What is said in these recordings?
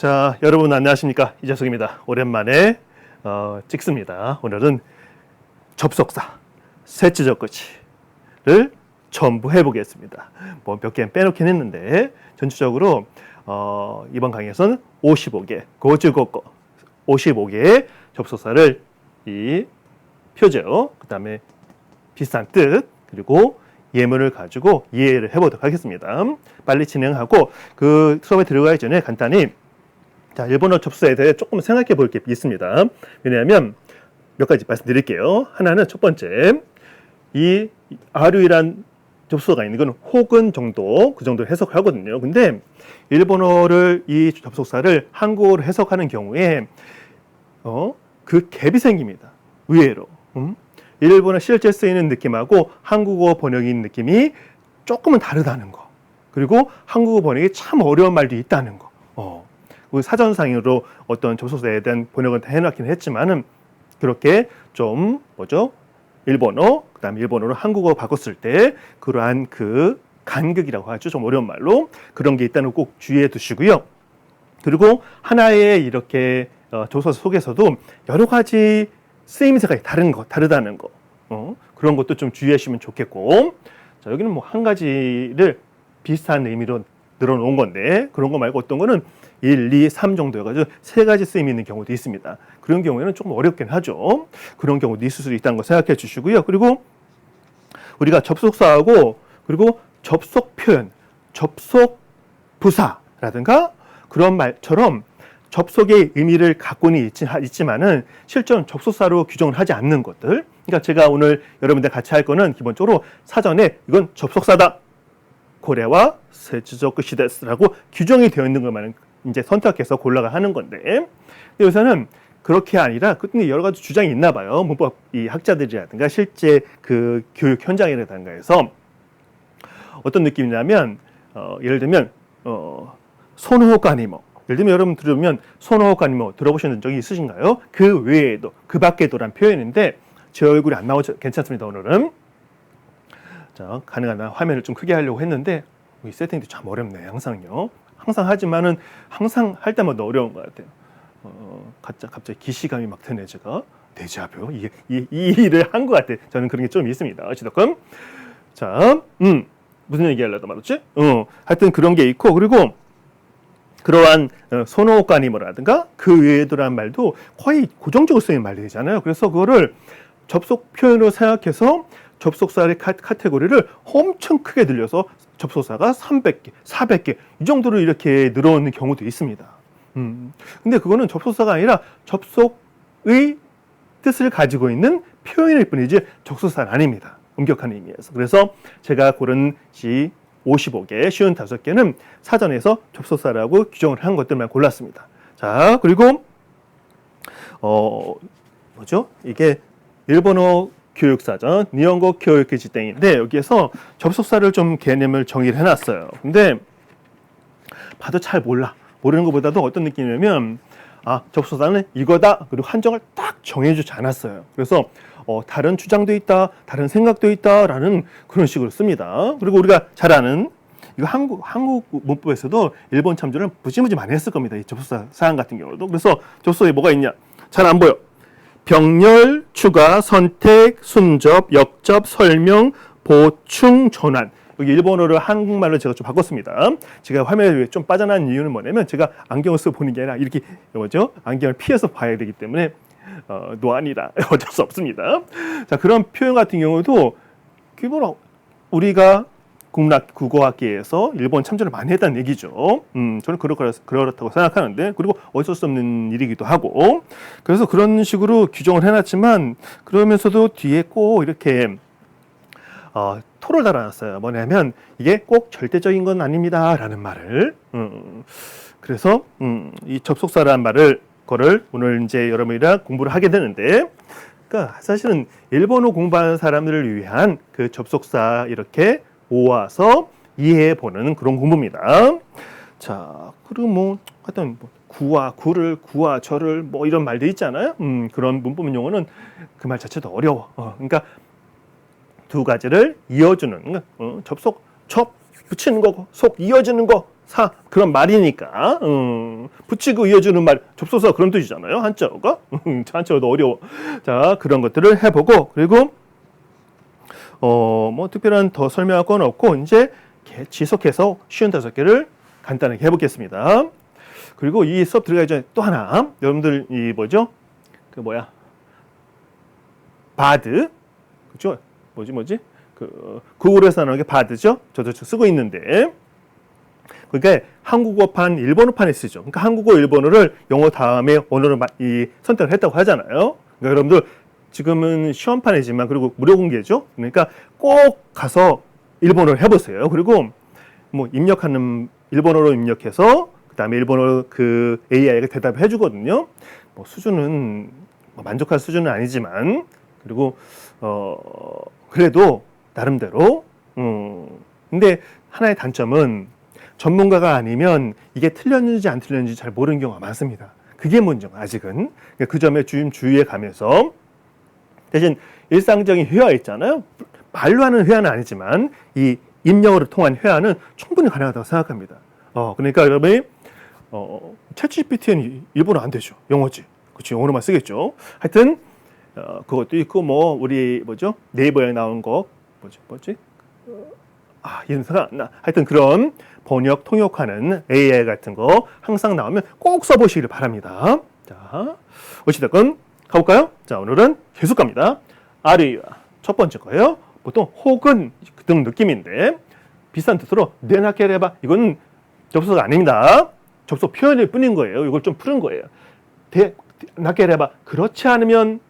자, 여러분 안녕하십니까? 이재석입니다. 오랜만에 찍습니다. 오늘은 접속사, 셋지적 끝이를 전부 해보겠습니다. 뭐 몇 개는 빼놓긴 했는데 전체적으로 이번 강의에서는 55개, 고즈고고 55개의 접속사를 이 표제어, 그 다음에 비슷한 뜻, 그리고 예문을 가지고 이해를 해보도록 하겠습니다. 빨리 진행하고 그 수업에 들어가기 전에 간단히 자, 일본어 접속사에 대해 조금 생각해 볼 게 있습니다. 왜냐하면 몇 가지 말씀드릴게요. 하나는 첫 번째, 이 아류이란 접속사가 있는 건 혹은 정도, 그 정도 해석을 하거든요. 근데 일본어를 이 접속사를 한국어로 해석하는 경우에 그 갭이 생깁니다. 의외로. 일본어 실제 쓰이는 느낌하고 한국어 번역인 느낌이 조금은 다르다는 거. 그리고 한국어 번역이 참 어려운 말도 있다는 거. 사전상으로 어떤 접속사에 대한 번역은 다 해놨긴 했지만은 그렇게 좀 일본어, 그다음에 일본어로 한국어 바꿨을 때 그러한 그 간극이라고 하죠. 좀 어려운 말로 그런 게 있다는 거 꼭 주의해 두시고요. 그리고 하나의 이렇게 접속사 속에서도 여러 가지 쓰임새가 다르다는 거. 그런 것도 좀 주의하시면 좋겠고. 자, 여기는 뭐 한 가지를 비슷한 의미로 늘어놓은 건데 그런 거 말고 어떤 거는 1, 2, 3 정도 해가지고 세 가지 쓰임이 있는 경우도 있습니다. 그런 경우에는 조금 어렵긴 하죠. 그런 경우도 있을 수 있다는 거 생각해 주시고요. 그리고 우리가 접속사하고 그리고 접속 표현, 접속 부사라든가 그런 말처럼 접속의 의미를 갖고는 있지만은 실제로는 접속사로 규정을 하지 않는 것들. 그러니까 제가 오늘 여러분들 같이 할 거는 기본적으로 사전에 이건 접속사다. 고래와 셋지적 끝이데스라고 규정이 되어 있는 것만 이제 선택해서 골라가 하는 건데 여기서는 그렇게 아니라 근데 여러 가지 주장이 있나 봐요. 문법 이 학자들이라든가 실제 그 교육 현장이라든가 해서 어떤 느낌이냐면 예를 들면 소노호카니모 예를 들면 여러분 들으면 소노호카니모 들어보신 적이 있으신가요? 그 외에도 그 밖에도란 표현인데 제 얼굴이 안 나오죠. 괜찮습니다. 오늘은 자, 가능한 한 화면을 좀 크게 하려고 했는데 이 세팅도 참 어렵네. 항상요. 항상 하지만은 항상 할 때마다 어려운 것 같아요. 갑자기 기시감이 막 드네. 제가 데자뷰 이 일을 한 것 같아. 저는 그런 게 좀 있습니다. 어찌됐건 자, 무슨 얘기하려다 말았지? 하여튼 그런 게 있고 그리고 그러한 소노오카니모라든가 그 외에도란 말도 거의 고정적으로 쓰이는 말들이잖아요. 그래서 그거를 접속 표현으로 생각해서 접속사의 카테고리를 엄청 크게 늘려서 접속사가 300개, 400개 이 정도로 이렇게 늘어오는 경우도 있습니다. 근데 그거는 접속사가 아니라 접속의 뜻을 가지고 있는 표현일 뿐이지 접속사는 아닙니다. 엄격한 의미에서. 그래서 제가 고른 55개, 55개는 사전에서 접속사라고 규정을 한 것들만 골랐습니다. 자, 그리고 이게 일본어 교육사전, 니혼고 교육 지땡인데 여기에서 접속사를 좀 개념을 정의를 해놨어요. 근데 봐도 잘 모르는 것보다도 어떤 느낌이냐면 접속사는 이거다 그리고 한정을 딱 정해주지 않았어요. 그래서 다른 주장도 있다, 다른 생각도 있다라는 그런 식으로 씁니다. 그리고 우리가 잘 아는 이거 한국 문법에서도 일본 참조를 무지무지 많이 했을 겁니다. 이 접속사 사항 같은 경우도. 그래서 접속사에 뭐가 있냐? 잘 안 보여. 병렬, 추가, 선택, 순접, 역접, 설명, 보충, 전환. 여기 일본어를 한국말로 제가 좀 바꿨습니다. 제가 화면에 좀 빠져나간 이유는 뭐냐면 제가 안경을 쓰고 보는 게 아니라 이렇게 안경을 피해서 봐야 되기 때문에 노안이라 어쩔 수 없습니다. 자, 그런 표현 같은 경우도 기본으로 우리가 국어학계에서 일본 참조를 많이 했다는 얘기죠. 저는 그렇다고 생각하는데 그리고 어쩔 수 없는 일이기도 하고 그래서 그런 식으로 규정을 해놨지만 그러면서도 뒤에 꼭 이렇게 토를 달아놨어요. 뭐냐면 이게 꼭 절대적인 건 아닙니다 라는 말을 그래서 이 접속사라는 거를 오늘 이제 여러분이랑 공부를 하게 되는데 그러니까 사실은 일본어 공부하는 사람들을 위한 그 접속사 이렇게 모아서 이해해 보는 그런 공부입니다. 자, 그리고 하여튼 구와 구를 구와 절을 이런 말도 있잖아요. 그런 문법 용어는 그 말 자체도 어려워. 그러니까 두 가지를 이어주는 접속, 접 붙이는 거고 속 이어지는 거 그런 말이니까 붙이고 이어주는 말 접속사 그런 뜻이잖아요. 한자어가 한자어도 어려워. 자 그런 것들을 해보고 그리고 뭐 특별한 더 설명할 건 없고 이제 지속해서 쉬운 5개를 간단하게 해보겠습니다. 그리고 이 수업 들어가기 전에 또 하나 여러분들 이 뭐죠? 그 뭐야? 바드 그죠? 뭐지? 그 구글에서 나오는 게 바드죠? 저도 쓰고 있는데 그러니까 한국어판, 일본어판에 쓰죠. 그러니까 한국어, 일본어를 영어 다음에 언어를 선택을 했다고 하잖아요. 그러니까 여러분들 지금은 시험판이지만 그리고 무료 공개죠. 그러니까 꼭 가서 일본어를 해보세요. 그리고 뭐 입력하는 일본어로 입력해서 그다음에 일본어 그 AI가 대답을 해주거든요. 뭐 수준은 뭐 만족할 수준은 아니지만 그리고 그래도 나름대로 근데 하나의 단점은 전문가가 아니면 이게 틀렸는지 안 틀렸는지 잘 모르는 경우가 많습니다. 그게 문제가 아직은 그 점에 주의해 가면서 대신 일상적인 회화 있잖아요. 말로 하는 회화는 아니지만 이 입력으로 통한 회화는 충분히 가능하다고 생각합니다. 그러니까 여러분이 챗GPT는 일본어 안 되죠. 영어지. 그렇지. 영어로만 쓰겠죠. 하여튼 그것도 있고 뭐 우리 뭐죠? 네이버에 나온 거 뭐지? 이름 생각 안 나. 하여튼 그런 번역 통역하는 AI 같은 거 항상 나오면 꼭 써보시길 바랍니다. 자, 어찌됐건 가볼까요? 자, 오늘은 계속 갑니다. 아르이와 첫 번째 거예요. 보통 혹은 등 느낌인데 비슷한 뜻으로 네나케레바 이건 접속사가 아닙니다. 접속 표현일 뿐인 거예요. 이걸 좀 푸는 거예요. 나케레바 그렇지 않으면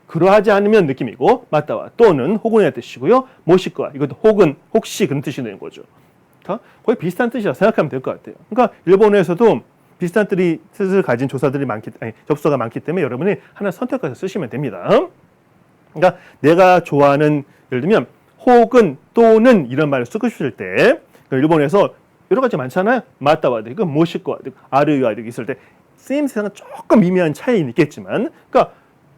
그러하지 않으면 느낌이고 맞다와 또는 혹은의 뜻이고요. 모시과 이것도 혹은 혹시 그런 뜻이 되는 거죠. 거의 비슷한 뜻이라 생각하면 될 것 같아요. 그러니까 일본어에서도 비슷한 뜻을 가진 접속사가 많기 때문에 여러분이 하나 선택해서 쓰시면 됩니다. 그러니까 내가 좋아하는 예를 들면 혹은 또는 이런 말을 쓰고 싶을 때 일본에서 여러 가지 많잖아요. 맞다와 이거 모시과 아르와 이렇게 있을 때 쓰임새는 조금 미미한 차이는 있겠지만 그러니까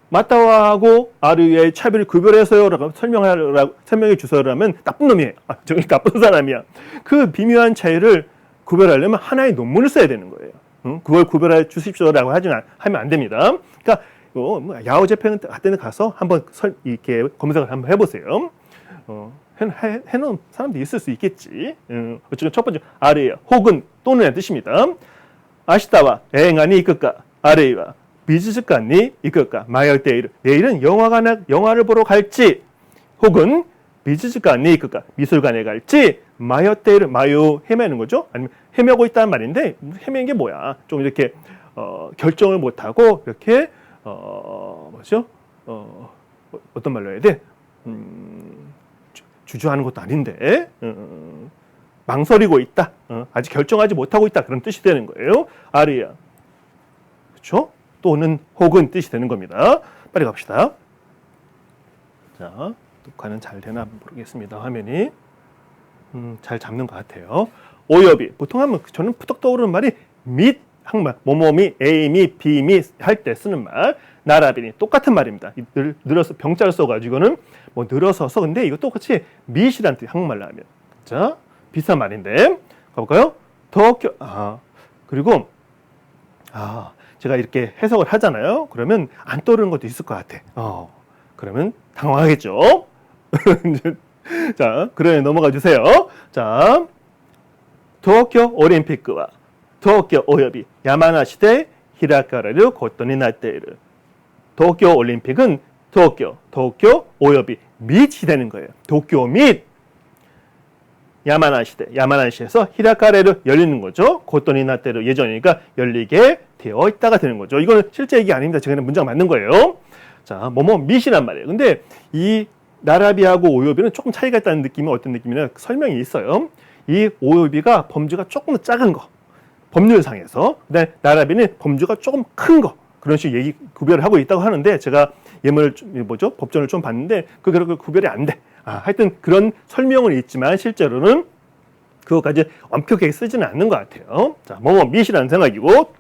맞다와하고 아르의 차별을 구별해서요라고 설명해 주세요라면 나쁜 놈이에요. 저기 나쁜 사람이야. 그 미묘한 차이를 구별하려면 하나의 논문을 써야 되는 거예요. 그걸 구별해 주십시오라고 하면 안 됩니다. 그러니까 야오제팽 같은 데 가서 한번 이렇게 검색을 한번 해보세요. 해놓은 사람도 있을 수 있겠지. 어쨌든 첫 번째 아르예요. 혹은 또는의 뜻입니다. 아시다와 애행하니 이끌까 아르이와 미즈즈간니 이끌까 마열 때이르 내일은 영화를 보러 갈지 혹은 미즈즈간니 이끌까 미술관에 갈지 마열 때이르 마요 헤매는 거죠. 아니면 헤매고 있다는 말인데 헤매는 게 뭐야? 좀 이렇게 결정을 못 하고 이렇게 뭐죠? 어떤 말로 해야 돼? 주저하는 것도 아닌데 망설이고 있다. 아직 결정하지 못하고 있다. 그런 뜻이 되는 거예요. 아리야. 그렇죠? 또는 혹은 뜻이 되는 겁니다. 빨리 갑시다. 자, 녹화는 잘 되나 모르겠습니다. 화면이 잘 잡는 것 같아요. 오여비. 보통 하면 저는 푸덕 떠오르는 말이 및 항말, 뭐뭐미, A미, B미 할 때 쓰는 말. 나라비니 똑같은 말입니다. 늘어서 병자를 써가지고는 뭐 늘어서서 근데 이거 똑같이 밋이란 뜻 한국말로 하면 자 비슷한 말인데 가볼까요? 그리고 제가 이렇게 해석을 하잖아요. 그러면 안 떠오르는 것도 있을 것 같아. 그러면 당황하겠죠. 자, 그래 넘어가 주세요. 자, 도쿄 올림픽과 도쿄 오요비 야마나시대 히라카라르 고토니 나테이르. 도쿄 올림픽은 도쿄 오요비 밋이 되는 거예요. 도쿄 밋 야마나시에서 히라카레르 열리는 거죠. 고토니 나테르 예전이니까 열리게 되어 있다가 되는 거죠. 이거는 실제 얘기 아닙니다. 제가 그냥 문장 맞는 거예요. 자, 뭐뭐 밋이란 말이에요. 근데 이 나라비하고 오요비는 조금 차이가 있다는 느낌이 어떤 느낌이냐 설명이 있어요. 이 오요비가 범주가 조금 더 작은 거 법률상에서 근데 나라비는 범주가 조금 큰 거 그런 식으로 구별을 하고 있다고 하는데 제가 법전을 좀 봤는데 그렇게 구별이 안 돼. 하여튼 그런 설명은 있지만 실제로는 그것까지 엄격하게 쓰지는 않는 것 같아요. 자, 뭐뭐 밋이라는 생각이고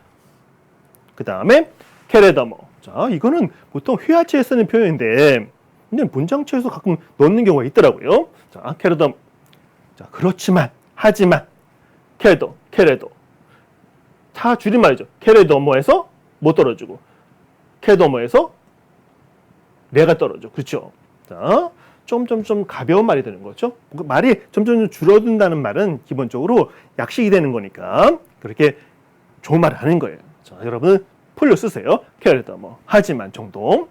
그 다음에 케레더모. 자, 이거는 보통 회화체에 쓰는 표현인데 근데 문장체에서 가끔 넣는 경우가 있더라고요. 자, 케레더모. 자, 그렇지만 하지만 케레도 다 줄임말이죠. 케레도모에서 못 떨어지고 케도모에서 레가 떨어져. 그렇죠? 자, 좀 가벼운 말이 되는 거죠. 말이 점점 줄어든다는 말은 기본적으로 약식이 되는 거니까 그렇게 좋은 말을 하는 거예요. 자, 여러분 풀로 쓰세요. 케레도모 하지만 정도.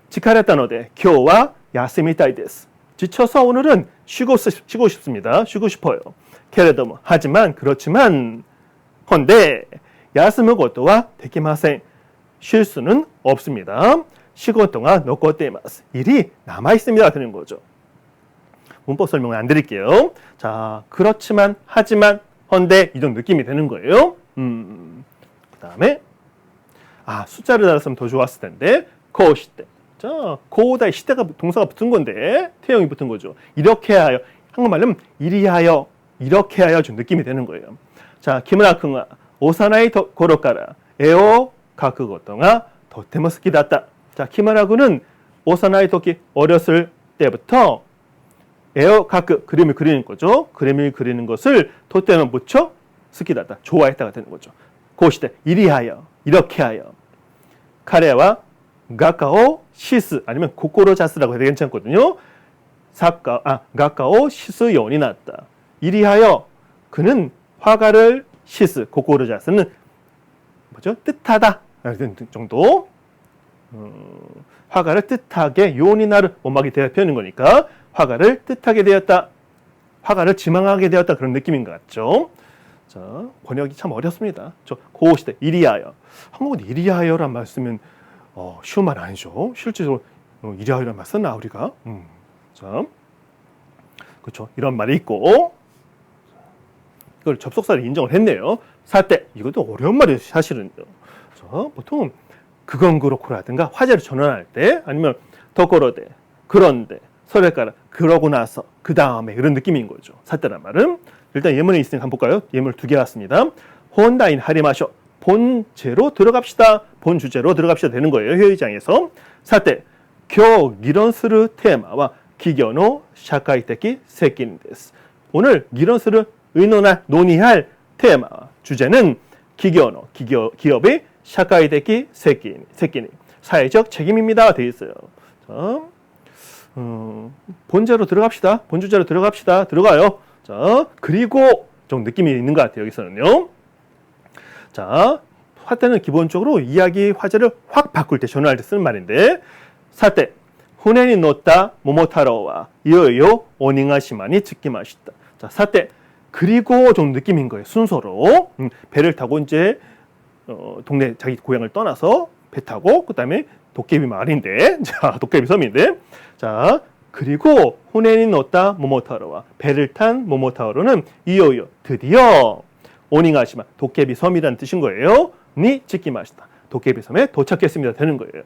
지카레타노데 교와 야스미타이 데스. 지쳐서 오늘은 쉬고 싶습니다. 쉬고 싶어요. 케레도모 하지만 그렇지만 헌데 야스무 것도와 데키마센. 쉴 수는 없습니다. 시간 동안 노코테이마스. 일이 남아 있습니다. 되는 거죠. 문법 설명을 안 드릴게요. 자, 그렇지만 하지만 헌데 이런 느낌이 되는 거예요. 그다음에 숫자를 달았으면 더 좋았을 텐데 코시대. 자, 고다의 시대가 동사가 붙은 건데 태형이 붙은 거죠. 이렇게 하여 한국말로는 이리하여 이렇게 하여 좀 느낌이 되는 거예요. 자, 키무라君は 오사나이 고로카라 에오 가크 것도가 도테모 스키다った. 자, 키무라 군은 오사나이 토키 어렸을 때부터 에오 가크 그림을 그리는 거죠. 그림을 그리는 것을 도테모 무척 스키다った. 좋아했다가 되는 거죠. 고시대 이리하여 이렇게 하여 카레와 가카오 시스 아니면 고코로자스라고 해도 괜찮거든요. 가카오 시스요니 났다. 이리하여 그는 화가를 시스 고코로자스는 뭐죠? 뜻하다 정도. 화가를 뜻하게 요니나를 원막이 대표하는 거니까 화가를 뜻하게 되었다. 화가를 지망하게 되었다. 그런 느낌인 것 같죠. 자, 번역이 참 어렵습니다. 고시대 이리하여. 한국은 이리하여란 말 쓰면 쉬운 말 아니죠. 실제로 이리하여란 말 쓰나 우리가. 자, 그렇죠. 이런 말이 있고 이걸 접속사를 인정을 했네요. 사태 이것도 어려운 말이에요. 사실은. 자, 보통 그건 그렇고라든가 화제를 전환할 때 아니면 더거로데 그런데 서래가라 그러고 나서 그 다음에 이런 느낌인 거죠. 사태란 말은. 일단 예문에 있으니까 한번 볼까요? 예문을 2개 왔습니다. 혼다인 하리마쇼. 본제로 들어갑시다. 본 주제로 들어갑시다 되는 거예요. 회의장에서. 사태 교 기론스루 테마와 기교노 샤카이테키 세킨 데스. 오늘 기론스루 논의할 테마 주제는 기교노 기업의 샤카이테키 세킨 사회적 책임입니다. 되어 있어요. 자, 본제로 들어갑시다. 본 주제로 들어갑시다. 들어가요. 자, 그리고 좀 느낌이 있는 것 같아요. 여기서는요. 자, 사태는 기본적으로 이야기 화제를 확 바꿀 때 전환할 때 쓰는 말인데 사태 후네니 놓다 모모타로와 이요요 오닝아시마니 츠키마시다. 자, 사태 그리고 좀 느낌인 거예요. 순서로 배를 타고 이제 동네 자기 고향을 떠나서 배 타고 그다음에 도깨비 마을인데 자 도깨비 섬인데 자 그리고 후네니 놓다 모모타로와 배를 탄 모모타로는 이요요 드디어 오닝아시마 도깨비 섬이라는 뜻인 거예요. 니 츠키마시다. 도깨비 섬에 도착했습니다. 되는 거예요.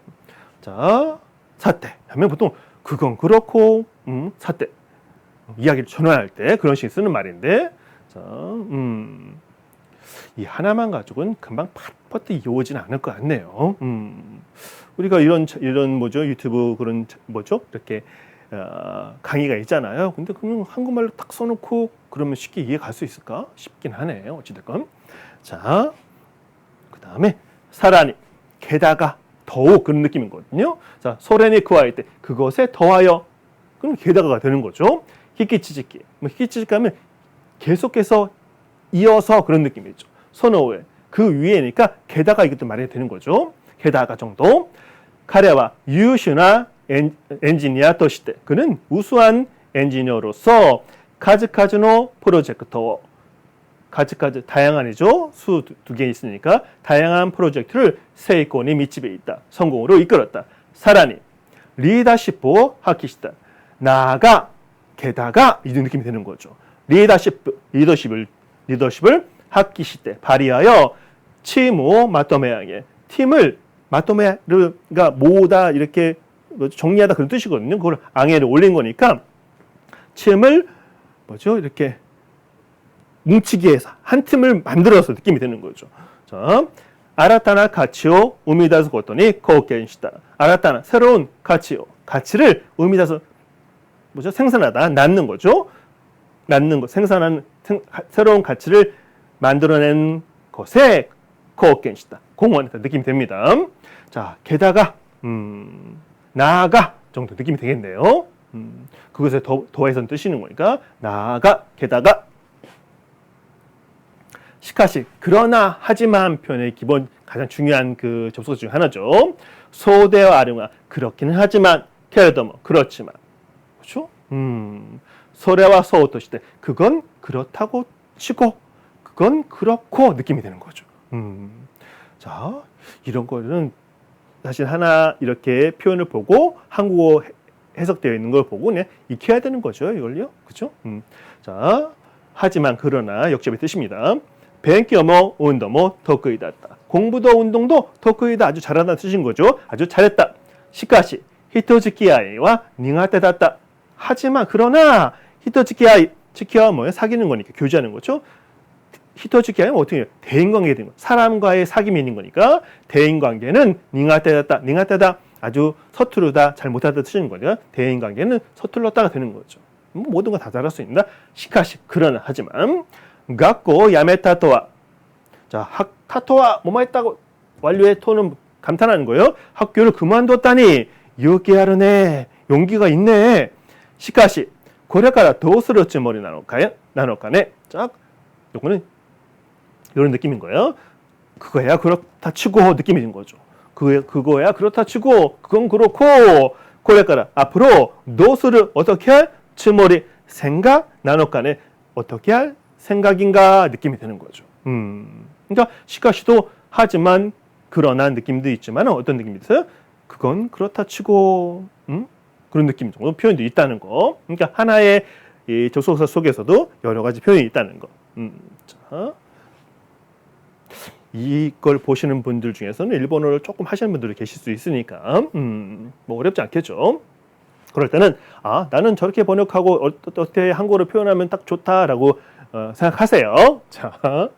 자 사태 하면 보통 그건 그렇고 사태 이야기를 전환할 때 그런 식으로 쓰는 말인데 자, 이 하나만 가지고는 금방 팟팟 이어오지는 않을 것 같네요. 우리가 이런 뭐죠 유튜브 그런 뭐죠 이렇게 강의가 있잖아요. 근데 그냥 한국말로 딱 써놓고 그러면 쉽게 이해 갈 수 있을까 싶긴 하네요. 어찌됐건 자, 그 다음에 사라니 게다가 더욱 그런 느낌이거든요. 자, 소레니 크와이 때 그것에 더하여 그럼 게다가가 되는 거죠. 히키치지키 히키치지키 하면 계속해서 이어서 그런 느낌이죠. 선어회 그 위에니까 게다가 이것도 말해야 되는 거죠. 게다가 정도. 카레와 유슈나 엔지니어として 그는 우수한 엔지니어로서 가즈카즈노 프로젝트 가즈카즈 다양한이죠. 수 두 개 있으니까 다양한 프로젝트를 세이코니 미치베 있다. 성공으로 이끌었다. 사라니 리더십을発揮した. 나아가 게다가 이런 느낌이 되는 거죠. 리더십을発揮して 발휘하여 팀을 마토메하게 팀을 마토메가 모으다 이렇게 정리하다 그런 뜻이거든요. 그걸 앙해를 올린 거니까 팀을 뭐죠 이렇게 뭉치기 위해서 한 팀을 만들어서 느낌이 되는 거죠. 자, 아라타나 가치오 우미다스 고토니貢献した. 아라타나 새로운 가치를 우미다스 뭐죠 생산하다 낳는 거죠. 낳는 거 생산하는 새로운 가치를 만들어낸 것에貢献した. 공헌했다 느낌이 됩니다. 자, 게다가 나아가 정도 느낌이 되겠네요. 그것에 더해서 뜨시는 거니까 나아가 게다가 시카시 그러나 하지만 표현의 기본 가장 중요한 그 접속사 중 하나죠. 소대와 아름아 그렇기는 하지만 케레도모 그렇지만 그렇죠? 소래와 소우토 시대 그건 그렇다고 치고 그건 그렇고 느낌이 되는 거죠. 자, 이런 거는 사실 하나 이렇게 표현을 보고 한국어 해석되어 있는 걸 보고 그냥 익혀야 되는 거죠. 이걸요. 그렇죠? 자, 하지만 그러나 역접의 뜻입니다. 벤키어모 운동모 덕의다다. 공부도 운동도 덕의다 아주 잘한다는 뜻인 거죠. 아주 잘했다. 시카시 히토즈키아이와 닝아테다다. 하지만 그러나 히토즈키아이 츠키와 뭐예요? 사귀는 거니까 교제하는 거죠. 히토즈키아이는 어떻게 해요? 대인관계가 되는 거예요. 사람과의 사귐이 있는 거니까 대인관계는 닝아테다다. 닝아테다 아주 서투르다 잘 못하다 뜻인 거니까 대인관계는 서툴렀다가 되는 거죠. 모든 거 다 잘할 수 있다. 시카시 그러나 하지만学校 야메타토와 자 타토와 뭐뭐 했다고 완료의 토는 감탄하는 거예요. 학교를 그만뒀다니 유기하르네 용기가 있네. 시카시 고래가라 도스를 쯔머리 나노카네. 자 요거는 이런 느낌인 거예요. 그거야 그렇다 치고 느낌이 든 거죠. 그거야 그렇다 치고 그건 그렇고 고래가라 앞으로 도스를 어떻게 할 쯔머리 생각 나노카네 어떻게 할 생각인가 느낌이 드는 거죠. 그러니까 시카시도 하지만 그러나 느낌도 있지만 어떤 느낌이 있어요? 그건 그렇다 치고 그런 느낌 정도 표현도 있다는 거. 그러니까 하나의 이 접속사 속에서도 여러 가지 표현이 있다는 거. 자, 이걸 보시는 분들 중에서는 일본어를 조금 하시는 분들이 계실 수 있으니까 뭐 어렵지 않겠죠. 그럴 때는 아 나는 저렇게 번역하고 어떻게 한국어로 표현하면 딱 좋다라고 생각하세요. 자,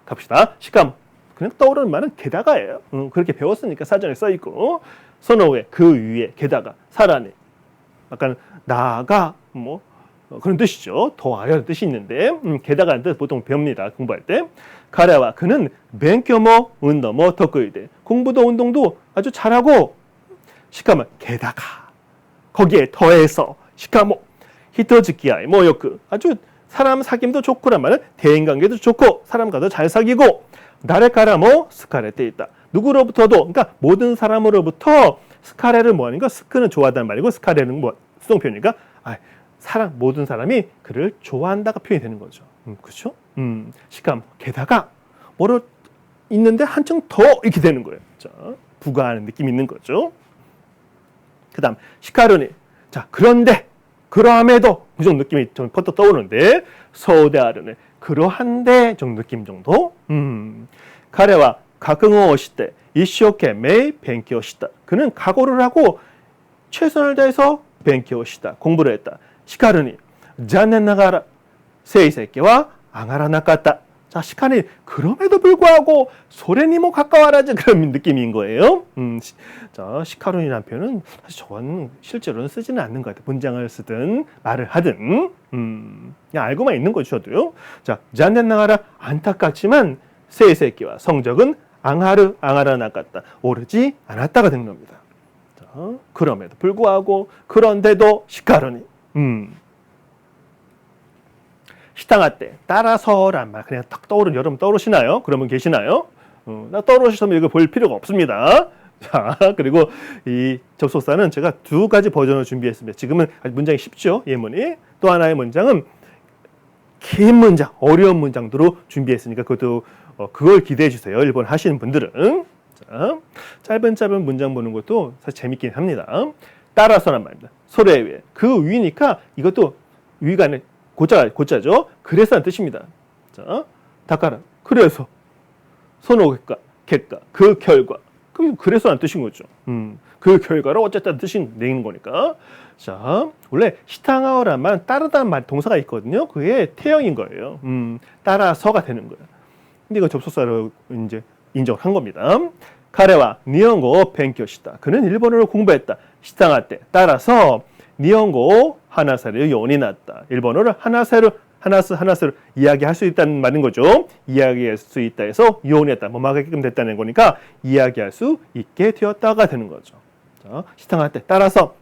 갑시다. 시감 그냥 떠오르는 말은 게다가예요. 그렇게 배웠으니까 사전에 써 있고 선어에 그 위에 게다가 사라네 약간 나아가 뭐 그런 뜻이죠. 더 아래라는 뜻이 있는데 게다가는 뜻 보통 배웁니다. 공부할 때. 가레와 그는 벤교모 운동모 덕의대 공부도 운동도 아주 잘하고 시카마 게다가 거기에 더해서 시카모 히토즈키아이 뭐 요크 아주 사람 사귐도 좋고란 말은 대인관계도 좋고 사람과도 잘 사귀고 나레카라 뭐 스카레테 있다. 누구로부터도 그러니까 모든 사람으로부터 스카레를 뭐하는가 스크는 좋아하다는 말이고 스카레는 뭐 수동표현이니까 사람 모든 사람이 그를 좋아한다가 표현이 되는 거죠. 그렇죠? 시감 게다가 뭐로 있는데 한층 더 이렇게 되는 거예요. 자, 부가하는 느낌이 있는 거죠. 그다음 시카르니 자 그런데 그러함에도 그 정도 느낌이 좀 퍼뜩 떠오르는데 서우대하르네 그러한데 정도 느낌 정도. 가레와 가끔은 오시때 이쇼케메이 벤키오시다. 그는 각오를 하고 최선을 다해서 벤키오시다 공부를 했다. 시카르니 잔넨나가라 세이세케와 앙하라나까다. 자 시카르니 그럼에도 불구하고 소래니모 가까워라지 그런 느낌인 거예요. 자 시카르니라는 표현은 사실 저는 실제로는 쓰지는 않는 것 같아요. 문장을 쓰든 말을 하든 그냥 알고만 있는 거죠. 저도요. 자 잔넨나가라 안타깝지만 세이세케와 성적은 앙하라나까다 오르지 않았다가 된 겁니다. 자, 그럼에도 불구하고 그런데도 시카르니 시당할 따라서란 말 그냥 딱 떠오르는 여러분 떠오르시나요? 그런 분 계시나요? 나 떠오르시면 이거 볼 필요가 없습니다. 자 그리고 이 접속사는 제가 두 가지 버전을 준비했습니다. 지금은 문장이 쉽죠 예문이. 또 하나의 문장은 긴 문장 어려운 문장도로 준비했으니까 그것도 그걸 기대해 주세요. 일본 하시는 분들은. 자, 짧은 문장 보는 것도 사실 재밌긴 합니다. 따라서란 말입니다. 소래 위에 그 위니까 이것도 위가 아니라 고자죠. 그래서라는 뜻입니다. 자, 다카라 그래서 소노겠가 객가 그 결과 그래서라는 뜻인 거죠. 그 결과로 어쨌든 뜻이 내는 거니까. 자, 원래 시탕하오란 말은 따르다는 말 동사가 있거든요. 그게 태형인 거예요. 따라서가 되는 거예요. 근데 이거 접속사로 이제 인정을 한 겁니다. 카레와 니혼고 벤교시다. 그는 일본어를 공부했다. 시탕할 때 따라서 니혼고 하나사를 요원이 났다. 일본어를 하나씩 이야기할 수 있다는 말인 거죠. 이야기할 수 있다 해서 이혼했다, 뭐하게끔 됐다는 거니까 이야기할 수 있게 되었다가 되는 거죠. 자, 시탕할 때 따라서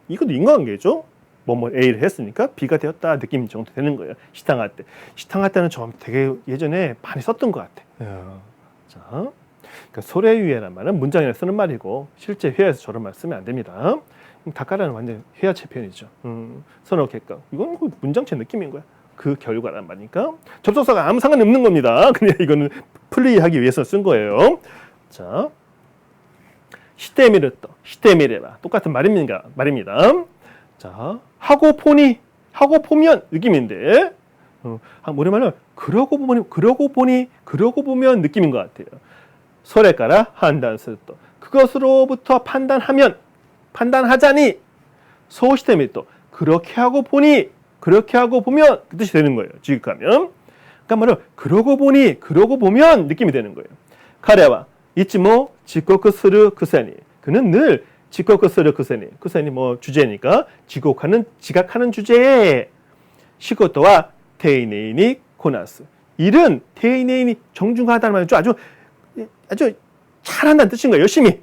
이것도 인과관계죠. 뭐뭐 A를 했으니까 B가 되었다 느낌 정도 되는 거예요. 시탕할 때. 시탕할 때는 좀 되게 예전에 많이 썼던 것 같아. 자, 그러니까 소래유예란 말은 문장에 쓰는 말이고 실제 회화에서 저런 말 쓰면 안 됩니다. 닭가라는 완전 회화체 표현이죠. 선어객각. 이건 문장체 느낌인 거야. 그 결과란 말이니까 접속사가 아무 상관이 없는 겁니다. 그냥 이거는 플레이하기 위해서 쓴 거예요. 자, 시테미르또, 시테미레라 똑같은 말입니다. 자, 하고 보면 느낌인데, 뭐라 말하면 그러고 보면 느낌인 것 같아요. 소래가라 한단스또 그것으로부터 판단하자니 소시테미또 그렇게 하고 보면 그 뜻이 되는 거예요. 지극하면. 그러니까 말은 그러고 보면 느낌이 되는 거예요. 카레와 이치모 지코크스르 크세니 그는 늘 지코크스르 크세니 뭐 주제니까 지각하는 주제에 시코토와 테이네이니 코나스 일은 테이네이니 정중하다는 말이죠. 아주 잘한다는 뜻인 거예요. 열심히.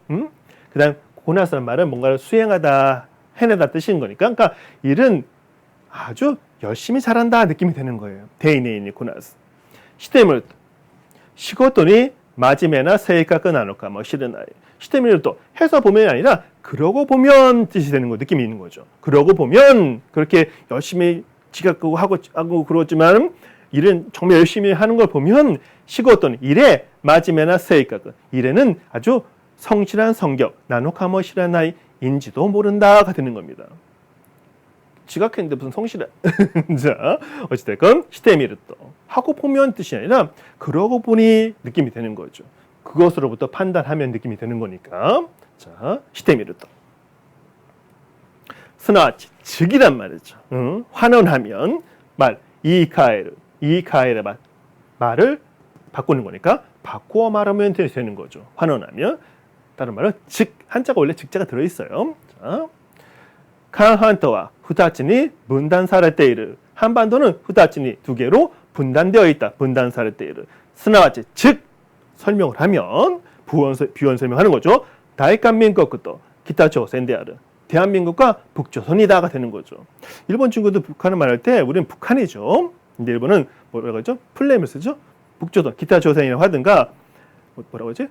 그다음 고나스라는 말은 뭔가를 수행하다, 해내다 뜻인 거니까. 그러니까 일은 아주 열심히 잘한다 느낌이 되는 거예요. 데이네이니 고나스. 시테미를 시고토니 마지메나 세이카크 나노카 뭐 싫은 아이. 시테미를 또 해서 보면이 아니라 그러고 보면 뜻이 되는 거 느낌이 있는 거죠. 그러고 보면 그렇게 열심히 지각하고 하고 그러지만 일은 정말 열심히 하는 걸 보면 시고토니 일에 마지메나 세이카크 일에는 아주 성실한 성격, 나노카모 시라나이 인지도 모른다가 되는 겁니다. 지각했는데 무슨 성실해? 자, 어찌됐건 시테미르또 하고 보면 뜻이 아니라 그러고 보니 느낌이 되는 거죠. 그것으로부터 판단하면 느낌이 되는 거니까. 자, 시테미르또 스나와치 즉이란 말이죠. 환원하면 이카에르 말을 바꾸는 거니까 바꾸어 말하면 되는 거죠. 환원하면 다른 말은 즉 한자가 원래 즉자가 들어있어요. 자, 칸한토와 후타치니 분단사레테이르 한반도는 후타치니 두 개로 분단되어 있다. 분단사레테이르 스나와치 즉 설명을 하면 비원 설명하는 거죠. 다이칸민국도 기타조선대아르 대한민국과 북조선이다가 되는 거죠. 일본 친구도 북한을 말할 때 우리는 북한이죠. 근데 일본은 뭐라고 하죠? 플레임을 쓰죠. 북조선, 기타조선이라고 하든가 뭐라고 하지?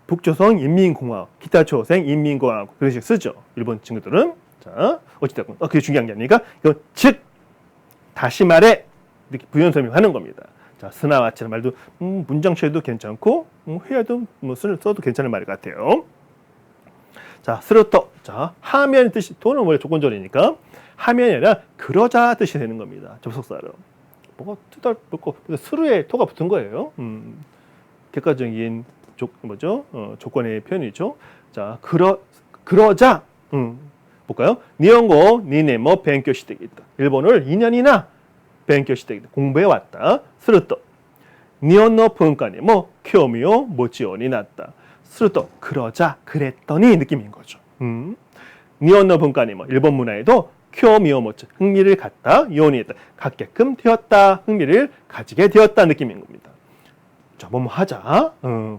북조선 인민공화국, 기타조선 인민공화국 그런 식으로 쓰죠. 일본 친구들은. 자, 어찌됐건 그게 중요한 게 아니니까 이거 즉 다시 말해 이렇게 부연 설명하는 겁니다. 자, 스나와치라는 말도 문장체도 괜찮고 회화도 뭐 써도 괜찮은 말 같아요. 자, 스르토. 자, 하면 뜻이 도는 원래 조건절이니까 하면이 아니라 그러자 뜻이 되는 겁니다. 접속사로. 뭐가 뜻할고 스르에 토가 붙은 거예요. 객관적인 조건의 표현이죠. 자, 그러자. 볼까요? 니혼고 니네 뭐 벤교 시대겠다. 일본어를 2년이나 벤교 시대겠다. 공부해 왔다. 스르토. 니혼노 분간이 뭐 교미요 모치오니 났다. 스르토 그러자 그랬더니 느낌인 거죠. 니혼노 분간이 뭐 일본 문화에도 교미요 모치 흥미를 갖다 요니했다. 갖게끔 되었다. 흥미를 가지게 되었다 느낌인 겁니다. 자, 뭐뭐 하자.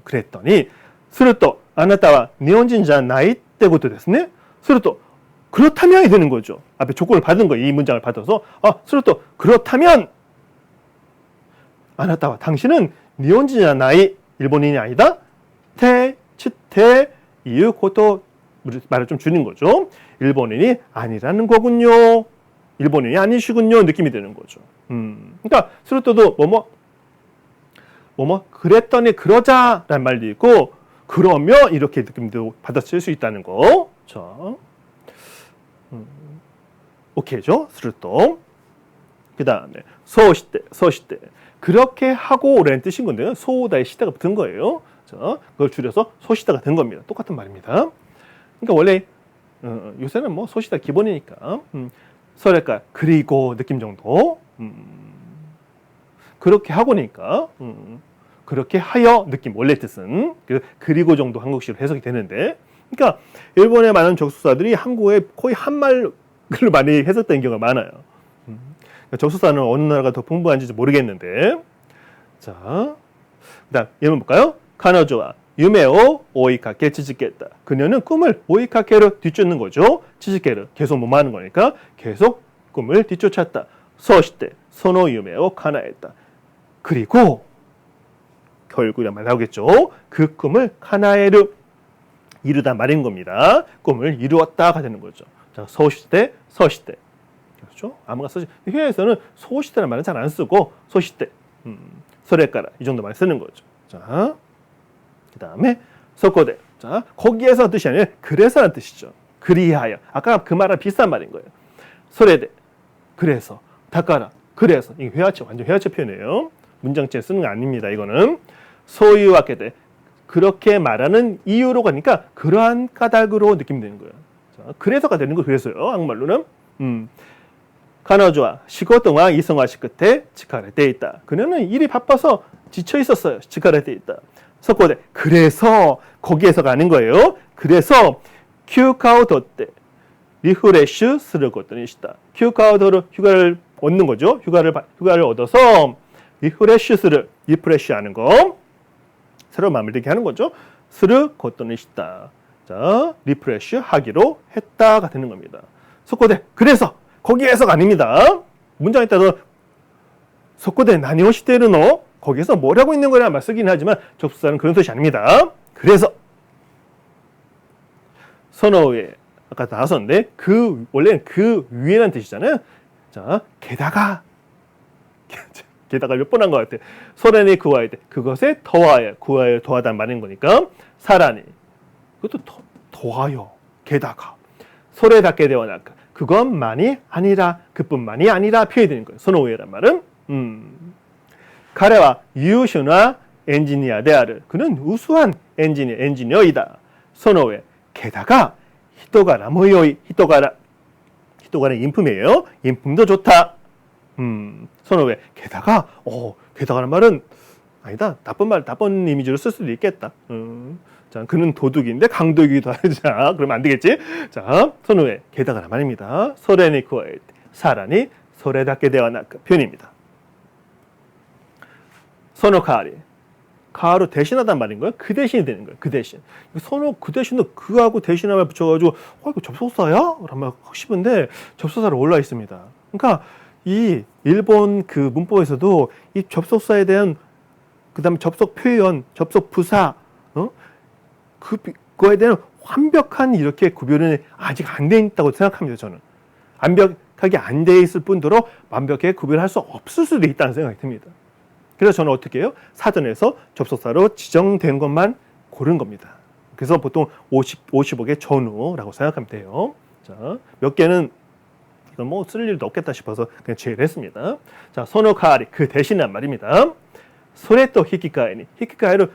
그랬더니 스르토 아나타와 니혼진자 나이 때부터 됐네. 스르토 그렇다면이 되는 거죠. 앞에 조건을 받은 거예요. 이 문장을 받아서 스르토 그렇다면 아나타와 당신은 니혼진자 나이 일본인이 아니다. 치테 이유 고토 말을 좀 줄인 거죠. 일본인이 아니라는 거군요. 일본인이 아니시군요. 느낌이 되는 거죠. 그러니까 스르토도 뭐뭐 그랬더니 그러자라는 말도 있고 그러면 이렇게 느낌도 받아쓸 수 있다는 거. 자, 오케이죠. 스르토. 그 다음에 소시대 그렇게 하고 라는 뜻인 건데요. 소다의 시대가 붙은 거예요. 자, 그걸 줄여서 소시다가 된 겁니다. 똑같은 말입니다. 그러니까 원래 요새는 뭐 소시다 기본이니까 서랄까 그리고 느낌 정도 그렇게 하고니까 그렇게 하여 느낌 원래 뜻은 그리고 정도 한국식으로 해석이 되는데 그러니까 일본의 많은 접속사들이 한국에 거의 한말로 많이 해석된 경우가 많아요. 접속사는 어느 나라가 더 풍부한지 모르겠는데. 자, 그다음 예문 볼까요? 카노조와 유메오 오이카케 치즈케다. 그녀는 꿈을 오이카케로 뒤쫓는 거죠. 치즈케를 계속 뭐 하는 거니까 계속 꿈을 뒤쫓았다. 소시테 소노 유메오 카나했다. 그리고 결국에 나오겠죠. 그 꿈을 카나에르 이루다 말인 겁니다. 꿈을 이루었다가 되는 거죠. 자, 소시테 서시테. 그렇죠? 아무가 쓰지. 회화에서는 소시테라는 말은 잘 안 쓰고 소시테. 소레까라 이 정도 많이 쓰는 거죠. 자, 그다음에 소코데. 자, 거기에서 뜻이 아니라 그래서라는 뜻이죠. 그리하여. 아까 그 말랑 비슷한 말인 거예요. 소레데. 그래서. 다까라. 그래서. 이게 회화체 완전 회화체 표현이에요. 문장체에 쓰는 거 아닙니다. 이거는 소유와케데. 그렇게 말하는 이유로 가니까 그러한 까닭으로 느낌이 되는 거예요. 자, 그래서가 되는 거 그래서요. 한국말로는. 카노조와 시고동안 이성화시 끝에 치카레테 있다. 그녀는 일이 바빠서 지쳐 있었어요. 치카레테 있다. 석고대. 그래서 거기에서가 아닌 거예요. 그래서 휴가오도 때 리프레쉬 쓰를 것들이 있다. 휴가오도를 휴가를 얻는 거죠. 휴가를 얻어서 리프레쉬스를 리프레쉬 하는 거. 새로 마무리되게 하는 거죠. 쓰를 것들이 있다. 자, 리프레쉬 하기로 했다가 되는 겁니다. 석고대. 그래서 거기에서가 아닙니다. 문장에 따라서 석고대 나니오시테르노 거기에서 뭘 하고 있는 거냐 말 쓰긴 하지만 접속사는 그런 뜻이 아닙니다. 그래서 선어에 아까 나왔었는데 원래는 그 위에라는 뜻이잖아요. 자, 게다가 몇 번 한 것 같아. 소렌이 구하야 돼. 그것에 더하여 구하여 더하다는 말인 거니까 사라니 그것도 더하여 게다가 소레답게 되어나까 그것만이 아니라 그뿐만이 아니라 표현되는 거예요. 선호우에란 말은 가레와 유슈나 엔지니어 데아르 그는 우수한 엔지니어이다. 선호우에 게다가 히토가라 모요이 히토가는 인품이에요. 인품도 좋다. 선호우에 게다가 게다가라는 말은 아니다. 나쁜 이미지로 쓸 수도 있겠다. 자, 그는 도둑인데 강도이기도 하자. 그러면 안 되겠지? 자, 선우의 게다가란 말입니다. 소레니쿠어의 사란이 소레답게 되어나 표현입니다. 선우 카리. 가로 대신하단 말인 거예요. 그 대신이 되는 거예요. 그 대신. 선우 그 대신도 그하고 대신함을 붙여가지고 이거 접속사야? 라면 하고 싶은데 접속사로 올라 있습니다. 그러니까 이 일본 그 문법에서도 이 접속사에 대한 그다음에 접속 표현, 접속 부사 그거에 대한 완벽한 이렇게 구별은 아직 안 돼 있다고 생각합니다. 저는 완벽하게 안 돼 있을 뿐더러 완벽하게 구별할 수 없을 수도 있다는 생각이 듭니다. 그래서 저는 어떻게 해요? 사전에서 접속사로 지정된 것만 고른 겁니다. 그래서 보통 55개 전후라고 생각하면 돼요. 자, 몇 개는 이건 뭐 쓸 일도 없겠다 싶어서 그냥 제외를 했습니다. 자, 소노카리 그 대신한 말입니다. 소레또 히키카에니 히키카에로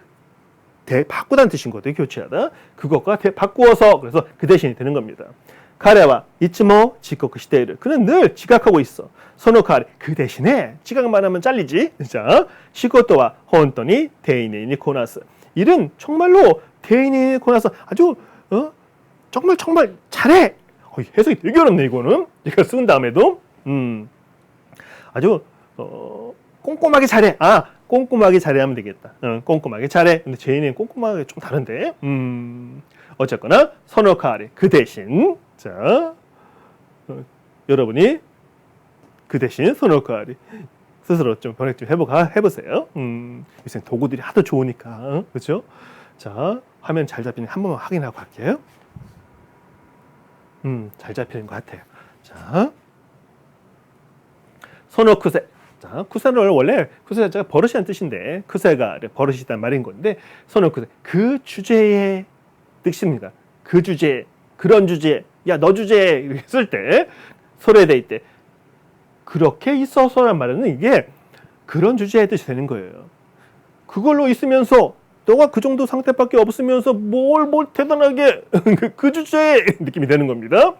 바꾸다는 뜻인 거거든요. 교체하다. 그것과 바꾸어서 그래서 그 대신이 되는 겁니다. 카레와 이츠모 지코크 시테이를 그는 늘 지각하고 있어. 소노카리 그 대신에 지각만 하면 잘리지. 자, 시코토와 혼토니 데이네니 코나스 일은 정말로 데이네니 코나스 아주 정말 잘해. 해석이 되게 어렵네 이거는. 이거 쓴 다음에도 아주 꼼꼼하게 잘해. 꼼꼼하게 잘해하면 되겠다. 꼼꼼하게 잘해. 근데 제인은 꼼꼼하게 좀 다른데. 어쨌거나 선호카리 그 대신 자 여러분이 그 대신 선호카리 스스로 좀 번역 좀 해보세요. 요새 도구들이 하도 좋으니까 그렇죠? 자 화면 잘 잡히는 한 번만 확인하고 갈게요. 잘 잡히는 것 같아요. 자 선호쿠세. 자, 쿠세는 원래 쿠세가 버릇이라는 뜻인데 쿠세가 버릇이란 말인 건데 선호쿠세 그 주제의 뜻입니다. 그 주제, 그런 주제, 야 너 주제 이렇게 쓸 때 소래될 때 그렇게 있어서란 말은 이게 그런 주제의 뜻이 되는 거예요. 그걸로 있으면서 너가 그 정도 상태밖에 없으면서 뭘 대단하게 그 주제의 느낌이 되는 겁니다.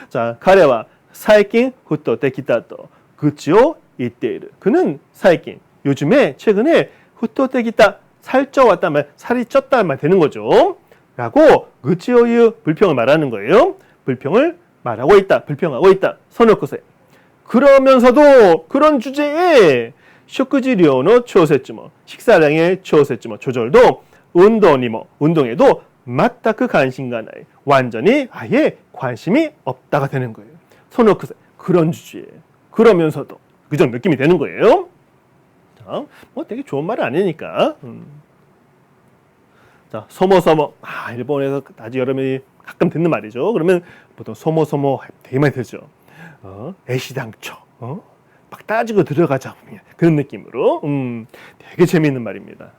자, 가레와 사이킨 후토 데키타토 그치요 이때를 그는 사이킨 요즘에 최근에 후토테기다 살쪄왔단 말 살이 쪘단 말 되는 거죠. 라고 그치요유 불평을 말하는 거예요. 불평을 말하고 있다. 불평하고 있다. 선호쿠세 그러면서도 그런 주제에 식구지료의 조세쯤, 식사량의 조세쯤 조절도 운동에도 맞다그 관심가 나이 완전히 아예 관심이 없다가 되는 거예요. 소노크세 그런 주제에 그러면서도 그죠 느낌이 되는 거예요. 자, 뭐 되게 좋은 말은 아니니까. 자, 소모소모 일본에서 아주 여러분이 가끔 듣는 말이죠. 그러면 보통 소모소모 되게 많이 들죠. 애시당초 막 따지고 들어가자 그런 느낌으로 되게 재미있는 말입니다.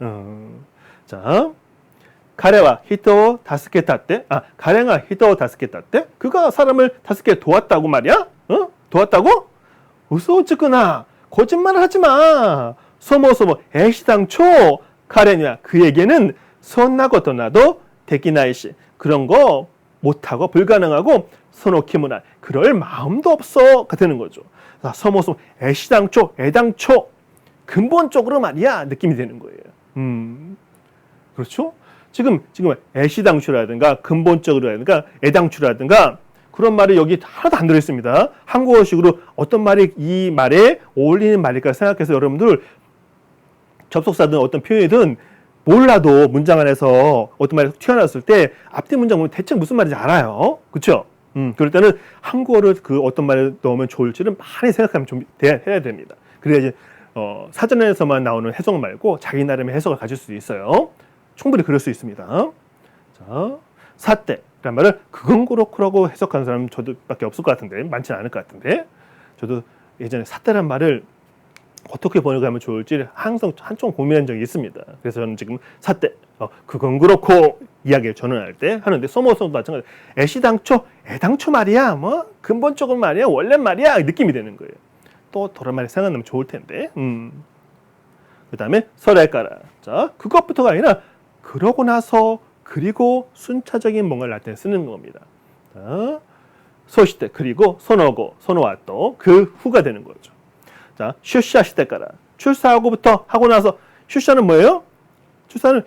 자, 가레와 히토 다스케타때 가레가 히토 다스케타때 그가 사람을 5개 도왔다고 말이야? 도왔다고? 우소츠구나 거짓말을 하지마. 소모소모 애시당초 가레냐 그에게는 선나고도 나도 되기나이시 그런 거 못하고 불가능하고 소노키무나 그럴 마음도 없어가 되는 거죠. 소모소모 애시당초 근본적으로 말이야 느낌이 되는 거예요. 그렇죠? 지금 애시당초라든가 근본적으로라든가 애당초라든가 그런 말이 여기 하나도 안 들어있습니다. 한국어식으로 어떤 말이 이 말에 어울리는 말일까 생각해서 여러분들 접속사든 어떤 표현이든 몰라도 문장 안에서 어떤 말이 튀어나왔을 때 앞뒤 문장 보면 대체 무슨 말인지 알아요. 그렇죠? 그럴 때는 한국어를 그 어떤 말을 넣으면 좋을지를 많이 생각하면 좀 해야 됩니다. 그래야지 사전에서만 나오는 해석 말고 자기 나름의 해석을 가질 수 있어요. 충분히 그럴 수 있습니다. 자, 사태란 말을 그건 그렇고라고 해석하는 사람은 저도밖에 없을 것 같은데 많지는 않을 것 같은데 저도 예전에 사태란 말을 어떻게 번역하면 좋을지 항상 한쪽 고민한 적이 있습니다. 그래서 저는 지금 사태 그건 그렇고 이야기를 전환할 때 하는데 소모소도 마찬가지 애시당초 애당초 말이야 뭐 근본적으로 말이야 원래 말이야 느낌이 되는 거예요. 또 다른 말이 생각나면 좋을 텐데 그 다음에 설레까라 자 그것부터가 아니라 그러고 나서 그리고 순차적인 뭔가를 나타내 쓰는 겁니다. 자, 소시대 그리고 소노고 소노와또 그 후가 되는 거죠. 자, 출사시대까라 출사하고부터 하고 나서 출사는 뭐예요? 출사는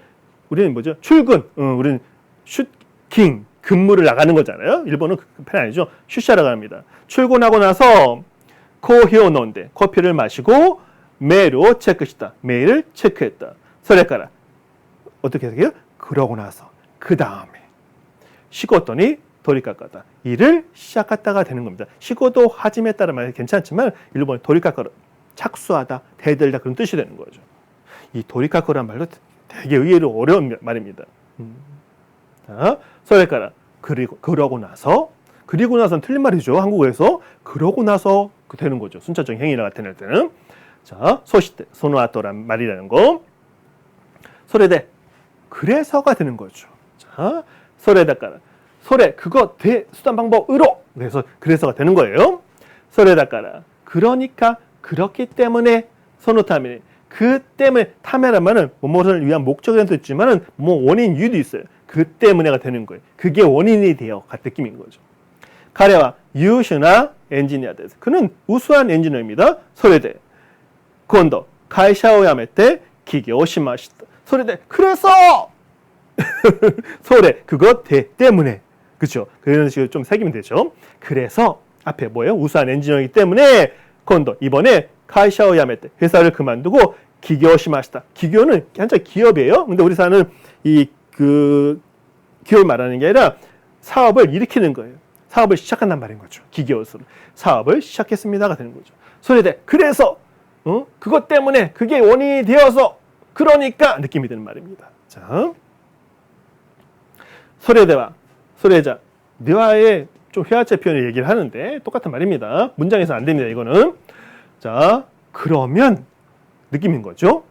우리는 뭐죠? 출근. 우리는 슈킹 근무를 나가는 거잖아요. 일본은 그 편 아니죠. 출사라고 합니다. 출근하고 나서 코히오노인데 커피를 마시고 메일로 체크시다. 메일을 체크했다. 서래까라 어떻게 해석해요? 그러고 나서 그 다음에 시고더니 도리카카다 일을 시작했다가 되는 겁니다. 시고도 하지메 따라 말이 괜찮지만 일본 도리카카로 착수하다, 대들다 그런 뜻이 되는 거죠. 이 도리카카라는 말도 되게 의외로 어려운 말입니다. 자, 서래까라 그러고 나서는 틀린 말이죠. 한국어에서 그러고 나서 되는 거죠. 순차적 행위를 나타낼 때는 자, 소시대 소노아토란 말이라는 거 소래대 그래서가 되는 거죠. 자, 소래다까라 소래 그거 대 수단 방법으로 그래서가 되는 거예요. 소래다까라 그러니까 그렇기 때문에 소노타메 그 때문에 타메라면은 뭐뭐를 위한 목적이라는 뜻도 있지만은 뭐 원인 이유도 있어요. 그 때문에가 되는 거예요. 그게 원인이 돼요. 같은 느낌인 거죠. 가레와 유슈나 엔지니어です. 그는 우수한 엔지니어입니다. 소래대今度 会社を辞めて起業しました. 소래대 그래서 소래 그거 때문에 그렇죠. 그런 식으로 좀 새기면 되죠. 그래서 앞에 뭐예요? 우수한 엔지니어이기 때문에今度 이번에 会社を辞めて 회사를 그만두고 기교시마시다. 기교는 한자 기업이에요. 근데 우리 사는 그 기업을 말하는 게 아니라 사업을 일으키는 거예요. 사업을 시작한단 말인 거죠. 기교수로 사업을 시작했습니다가 되는 거죠. 소래대 그래서 그것 때문에 그게 원인이 되어서 그러니까 느낌이 드는 말입니다. 자, 소래자 대화에 좀 회화체 표현을 얘기를 하는데 똑같은 말입니다. 문장에서 안 됩니다. 이거는 자 그러면 느낌인 거죠.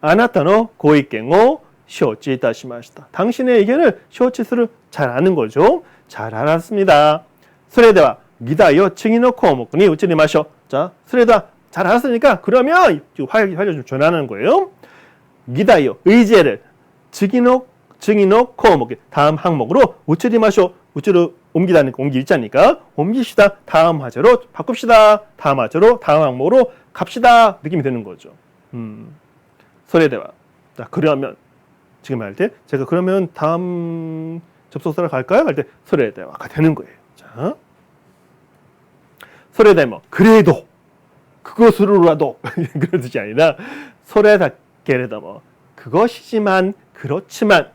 아나타노 고이견을 쇼치이타시마시다. 당신의 의견을 쇼치스를 잘 아는 거죠. 잘 알았습니다. 소래대와 기다요 층이노 코목니 우찌리마쇼. 자 소래다 잘 알았으니까 그러면 화를 좀 전하는 거예요. 기다요 의제를 증인호 코목 다음 항목으로 우찌리마쇼 우찌로 옮기다는 옮기 있자니까 옮기시다 다음 화제로 바꿉시다 다음 화제로 다음 항목으로 갑시다 느낌이 되는 거죠. 소래대와 자 그러면 지금 할 때 제가 그러면 다음 접속사로 갈까요? 할 때 소래대와가 되는 거예요. 자 소래대모 그래도 그것으로라도 그런 뜻이 아니라 소래다게레다모 그것이지만 그렇지만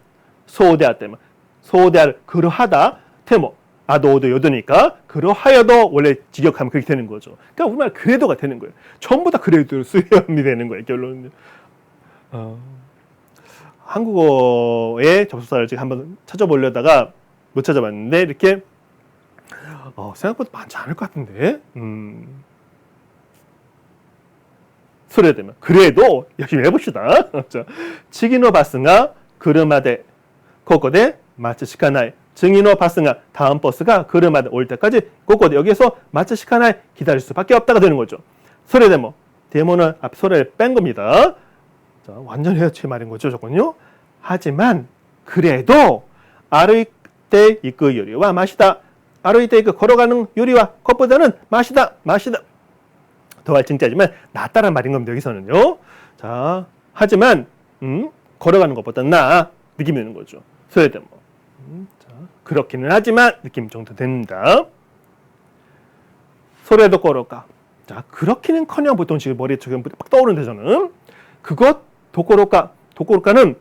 소대하 때문 소대하를 그러하다 테모 아도도 요도니까 그러하여도 원래 직역하면 그렇게 되는 거죠. 그러니까 우리말 그래도가 되는 거예요. 전부 다 그래도 수렴이 되는 거예요. 결론은. 한국어의 접속사를 지금 한번 찾아보려다가 못 찾아봤는데 이렇게 생각보다 많지 않을 것 같은데 소리되면 그래도 열심히 해봅시다. 지기노 바스가 그르마데 코코데 마치 시카나이 증인어 바스가 다음 버스가 그르마데 올 때까지 코코데 여기에서 마치 시카나이 기다릴 수밖에 없다가 되는 거죠. 소리데모 데모는 앞 소리를 뺀 겁니다. 자, 완전 헤어치 말인 거죠, 저건요. 하지만 그래도 아르이때 이끄 요리와 마시다. 아르이때 이끄 걸어가는 요리와 것보다는 마시다. 더할 칭자지만 낫다란 말인 겁니다. 여기서는요. 자, 하지만 걸어가는 것보다 나 느낌이 드는 거죠. 소리데모. 자, 그렇기는 하지만 느낌 정도 됩니다. 소리도 걸어가. 자, 그렇기는커녕 보통 지금 머리에 지금 막 떠오르는데 저는 그것 도코로카는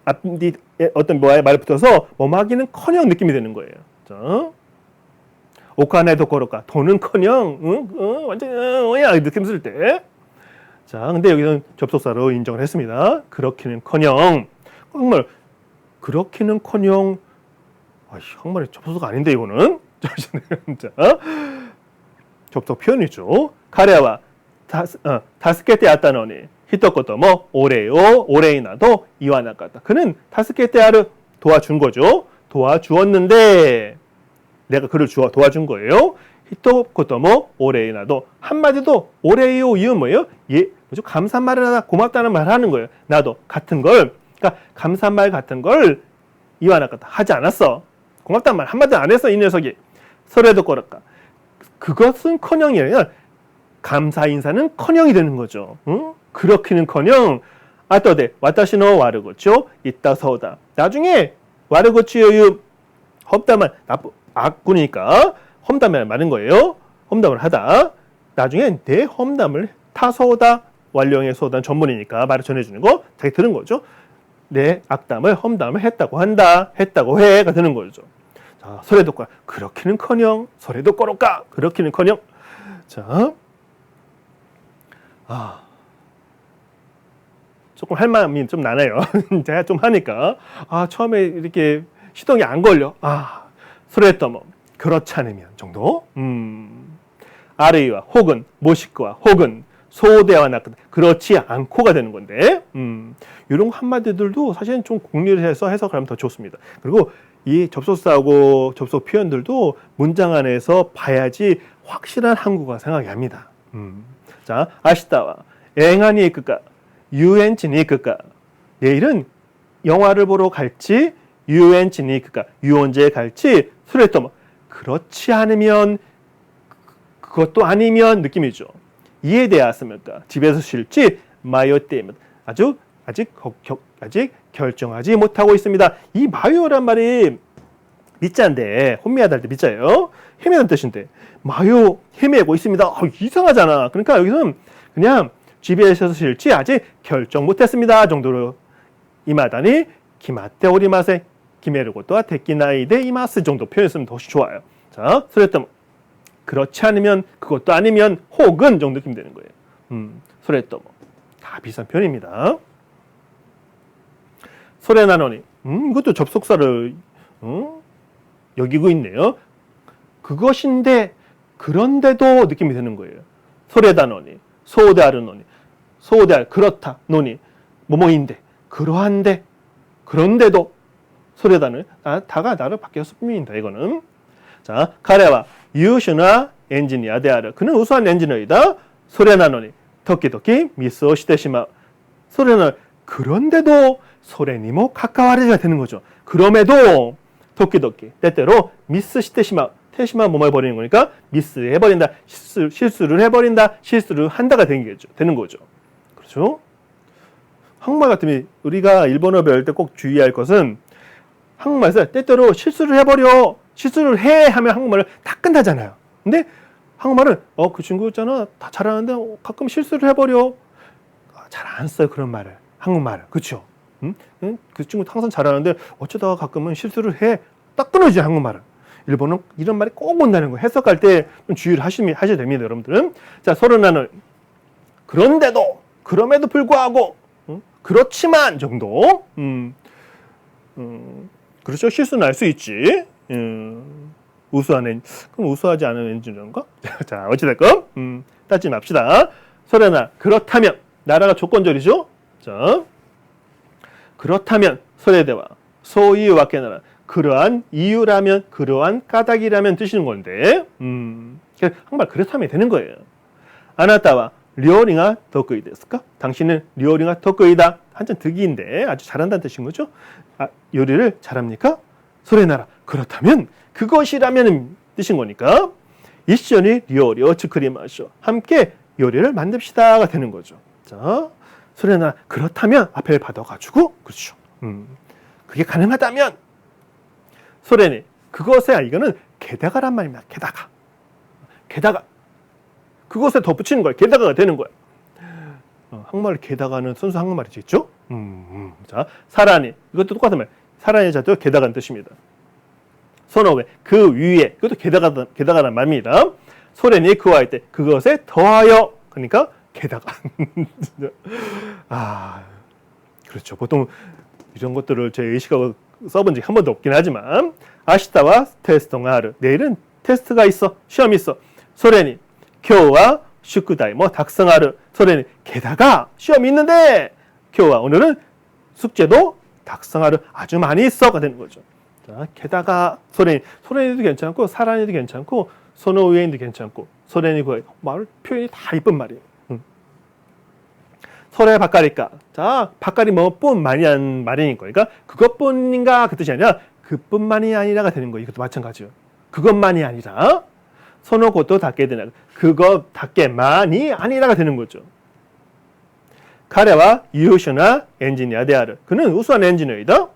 앞뒤 어떤 말에 붙어서 뭐하기는커녕 느낌이 되는 거예요. 자, 오카네 도코로카 돈은커녕 완전 느낌 쓸 때. 자, 근데 여기는 접속사로 인정을 했습니다. 그렇기는커녕 정말 그렇기는커녕 정말 접속사가 아닌데 이거는 자, 접속 표현이죠. 가레와 다스케테 아따노니 히토코토모 오레요 오레이나도 이와나까다. 그는 다스케테아를 도와준 거죠. 도와주었는데 내가 그를 도와준 거예요. 히토코토모 오레이나도 한마디도 오레이요 이유는 뭐예요? 감사말을 하다 고맙다는 말 하는 거예요. 나도 같은 걸 그러니까 감사말 같은 걸 이와나까다 하지 않았어. 고맙다는 말 한마디 안 했어 이 녀석이. 소래도 꼬랄까. 그것은커녕이 아니라 감사 인사는 커녕이 되는 거죠. 응? 그렇기는커녕 아또데 와타시노 와르고치오 이따서다. 나중에 와르고치오유 험담을 악군이니까 험담을 많은 거예요. 험담을 하다. 나중에 내 험담을 타서다 완령의 소단 전문이니까 말을 전해주는 거 자기 들은 거죠. 내 악담을 험담을 했다고 한다. 했다고 해가 되는 거죠. 자, 소래도 꼬라 그렇기는커녕 소래도 꼬랄까 그렇기는커녕 자, 조금 할 마음이 좀 나네요. 제가 좀 하니까 처음에 이렇게 시동이 안 걸려. 소래떠모 그렇지 않으면 정도. 아르이와 혹은 모시크와 혹은 소대와 나까 그렇지 않고가 되는 건데 이런 한마디들도 사실은 좀 공리를 해서 해석을 하면 더 좋습니다. 그리고 이 접속사하고 접속 표현들도 문장 안에서 봐야지 확실한 한국어가 생각이 납니다. 자, 아시다와 앵안이 이끌까 유엔진이 이끌까 내일은 영화를 보러 갈지 유엔진이 이끌까 유원지에 갈지 소래떠모 그렇지 않으면 그것도 아니면 느낌이죠. 이에 대하였습니까? 집에서 쉴지 마요때입니다. 아직 결정하지 못하고 있습니다. 이 마요란 말이 미자인데 혼미하다 할 때 미자예요. 헤매는 뜻인데 마요 헤매고 있습니다. 이상하잖아. 그러니까 여기서는 그냥 집에서 쉴지 아직 결정 못했습니다 정도로 이마다니 기마테 오리마세 기메르고토와 데키나이데 이마스 정도 표현했으면 더 좋아요. 자, 소래떠모 그렇지 않으면 그것도 아니면 혹은 정도 느낌 되는 거예요. 소래떠모 다 비슷한 표현입니다. 소래나노니 이것도 접속사를 여기고 있네요. 그것인데 그런데도 느낌이 드는 거예요. 소래다노니 소대아르노니 소대알 그렇다 노니 뭐뭐인데 그러한데 그런데도 소래다는 다가 나를 바뀌었을 뿐입니다. 이거는 자 가레와 유슈나 엔지니어 데아르 그는 우수한 엔지니어이다. 소래나노니 토끼토끼 미스오 시테시마 소래는 그런데도 소래니모 가까워하리가 되는 거죠. 그럼에도 토끼토끼 때때로 미스 시테시마 테시마 뭐뭐 해버리는 거니까 미스해버린다 실수를 해버린다 실수를 한다가 되는 거죠. 그렇죠? 한국말 같으면 우리가 일본어 배울 때 꼭 주의할 것은 한국말에서 때때로 실수를 해버려 실수를 해 하면 한국말을 다 끝나잖아요. 근데 한국말은 그 친구 있잖아 다 잘하는데 가끔 실수를 해버려. 잘 안 써요 그런 말을. 한국말을. 그렇죠? 그 친구 항상 잘하는데 어쩌다가 가끔은 실수를 해. 딱 끊어지죠 한국말은. 일본은 이런 말이 꼭 온다는 거. 해석할 때 좀 주의를 하셔야 됩니다 여러분들은. 자, 서른 하나. 그런데도 그럼에도 불구하고 그렇지만 정도. 그렇죠. 실수는 할 수 있지. 그럼 우수하지 않은 엔지니어인가? 자, 어찌됐건 따지지 맙시다. 소래나 그렇다면 나라가 조건절이죠. 자, 그렇다면 소래대와 소이유 와케나라 그러한 이유라면 그러한 까닭이라면 뜻이는 건데 한말 그렇다면 되는 거예요. 아나타와 료리가 덕의 됐을까? 당신은 료리가 덕의다. 한참 득이인데 아주 잘한다는 뜻인 거죠. 요리를 잘합니까? 소래나라 그렇다면 그것이라면 뜻인 거니까 이시전이 료리오 츠크리마쇼 함께 요리를 만듭시다가 되는 거죠. 자, 소래나라 그렇다면 앞에 받아가지고 그렇죠. 그게 가능하다면 소래니 그것에 이거는 게다가란 말입니다. 게다가 그것에 덧붙이는 거야. 게다가가 되는 거야. 한국말 게다가는 순수 한국말이지 있죠? 자, 사라니 이것도 똑같은 말. 사라니 자도 게다가는 뜻입니다. 소노웨 그 위에 이것도 게다가란 말입니다. 소래니 그와 할 때 그것에 더하여 그러니까 게다가 그렇죠. 보통 이런 것들을 제 의식하고 써본 적이 한 번도 없긴 하지만 아시타와 테스트가 하루 내일은 테스트가 있어 시험이 있어 소래니 교와 슈쿠다이 닥성하루 소래니 게다가 시험이 있는데 교와 오늘은 숙제도 닥성하루 아주 많이 있어가 되는 거죠. 자, 게다가 소래니도 괜찮고 사라니도 괜찮고 소노우에인도 괜찮고 소래니고 말 표현이 다 이쁜 말이에요. 소래 바까리까 자 바까리 뿐만이 한 말이니까 그러니까 그것뿐인가 그 뜻이 아니라 그뿐만이 아니라가 되는 거예요. 이것도 마찬가지요. 그것만이 아니라 소노고도 닦게 되나 그것 닦게만이 아니라가 되는 거죠. 카레와 유효셔나 엔지니어 데아르 그는 우수한 엔지니어이다.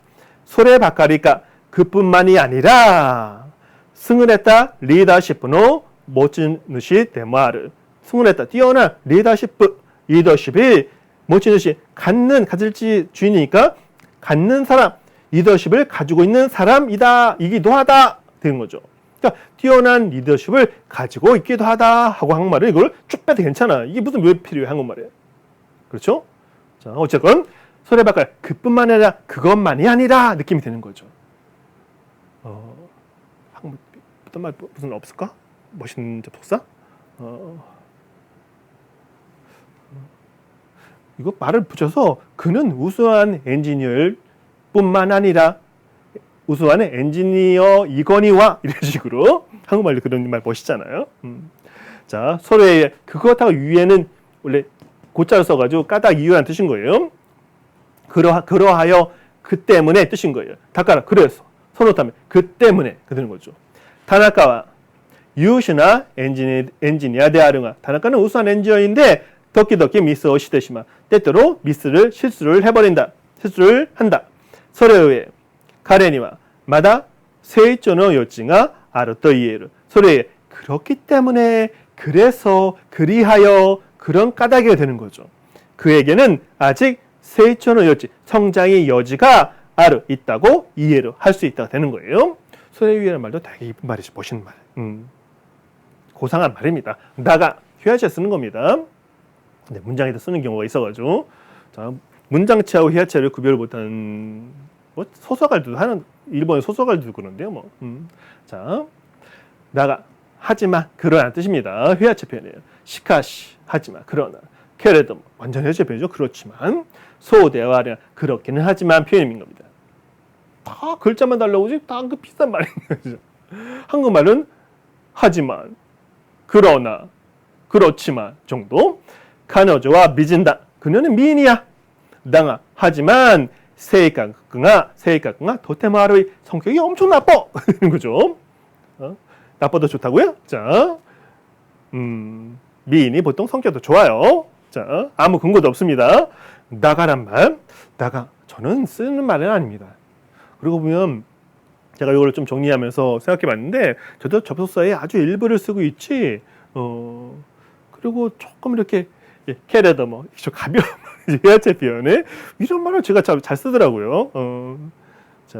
소래 바까리까 그뿐만이 아니라 승은했다 리더십노 모찌누시 데모아르 승은했다 뛰어난 리더십이 모찌누시 가질지 주인이니까 갖는 사람 리더십을 가지고 있는 사람이다 이기도 하다 되는 거죠. 그러니까 뛰어난 리더십을 가지고 있기도 하다 하고 한국말을 이걸 쭉 빼도 괜찮아. 이게 무슨 왜 필요해 한국말에. 그렇죠? 자, 어쨌건 소래바까 그뿐만 아니라 그것만이 아니라 느낌이 되는 거죠. 한국 어떤 말 무슨 없을까? 멋있는 접속사? 이거 말을 붙여서 그는 우수한 엔지니어일 뿐만 아니라 우수한 엔지니어 이건희와 이런 식으로 한국말로 그런 말 멋있잖아요. 자, 소래의 그것하고 위에는 원래 고자를 써가지고 까닭 이유라는 뜻인 거예요. 그러하여 그 때문에 뜻인 거예요. 다까라 그래서 서로타면 그 때문에 그러는 거죠. 다나카와 유시나 엔지니어 데아르가 다나카는 우수한 엔지니어인데 덕기덕기 미스をしてしまう 때때로 실수를 해버린다. 실수를 한다. 소래의 가레니와 마다 세이초의 여지가 아ると言える. 소래의 그렇기 때문에 그래서 그리하여 그런 까닭이 되는 거죠. 그에게는 아직 세이초의 여지 성장의 여지가 있다고 이해를 할 수 있다고 되는 거예요. 소래위라는 말도 되게 이쁜 말이죠. 멋있는 말. 고상한 말입니다. 나가 휘하체 쓰는 겁니다. 근데 문장에도 쓰는 경우가 있어가지고 자, 문장체하고 휘하체를 구별을 못하는 소설가들도 하는 일본의 소설가들도 그런데요. 자, 나가 하지만 그러한 뜻입니다. 휘하체 표현이에요. 시카시 하지만 그러나 케레도 완전 휘하체 표현이죠. 그렇지만 소대화량 그렇기는 하지만 표현인 겁니다. 다 글자만 달라고 오지 다 그 비싼 말인 거죠. 한국말은 하지만 그러나 그렇지만 정도. 카노조와 미진다. 그녀는 미인이야. 다가 하지만 세이카쿠가 도테마루이 성격이 엄청 나빠. 이런 거죠. 나빠도 좋다고요? 자, 미인이 보통 성격도 좋아요. 자, 아무 근거도 없습니다. 나가란 말, 저는 쓰는 말은 아닙니다. 그리고 보면 제가 이걸 좀 정리하면서 생각해봤는데 저도 접속사에 아주 일부를 쓰고 있지 그리고 조금 이렇게 캐레더 뭐 좀 가벼운 회화체 표현에 이런 말을 제가 잘 쓰더라고요. 자,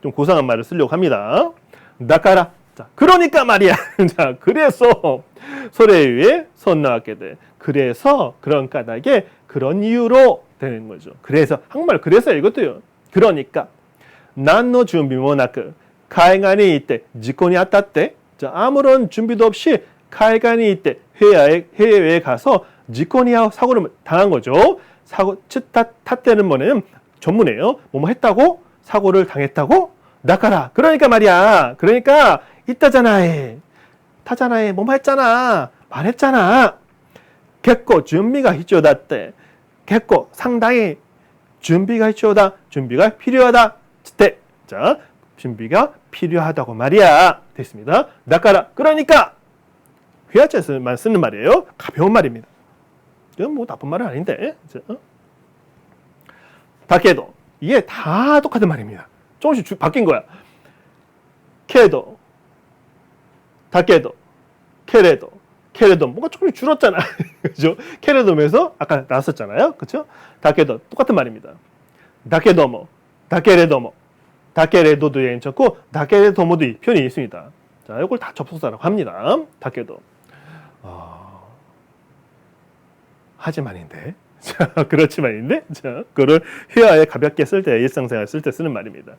좀 고상한 말을 쓰려고 합니다. 나카라. 자, 그러니까 말이야. 자, 그래서 소리에 의해 손 나왔게 돼. 그래서 그런 까닭에 그런 이유로 되는 거죠. 그래서 한국말 그래서 이것도요. 그러니까 난노 준비 모나크海岸に 이때 지코니 아따때 자, 아무런 준비도 없이 海岸に 이때 해외에 가서 지코니아 사고를 당한 거죠. 사고 탔다는 뭐냐면 전문이에요. 뭐뭐 했다고 사고를 당했다고 나가라. 그러니까 말이야. 그러니까 있다잖아. 타잖아. 뭐뭐 했잖아. 말했잖아. 겠고 준비가 필요하다때. 겠고 상당히 준비가 필요하다. 준비가 필요하다. 때. 자, 준비가 필요하다고 말이야. 됐습니다. 나가라. 그러니까 회화체에서만 쓰는 말이에요. 가벼운 말입니다. 이건 뭐 나쁜 말은 아닌데. 다케도 이게 다 똑같은 말입니다. 조금씩 바뀐 거야. 케도, 다케도, 케레도 뭔가 조금 줄었잖아. 그죠? 케레돔에서 아까 나왔었잖아요. 그렇죠? 다케도 똑같은 말입니다. 다케도모, 다케레도모, 다케레도도 괜찮고 다케레도모도 이 표현이 있습니다. 자, 이걸 다 접속사라고 합니다. 다케도. 하지만인데. 자, 그렇지만인데. 자, 그거를 회화에 가볍게 쓸 때, 일상생활 쓸 때 쓰는 말입니다.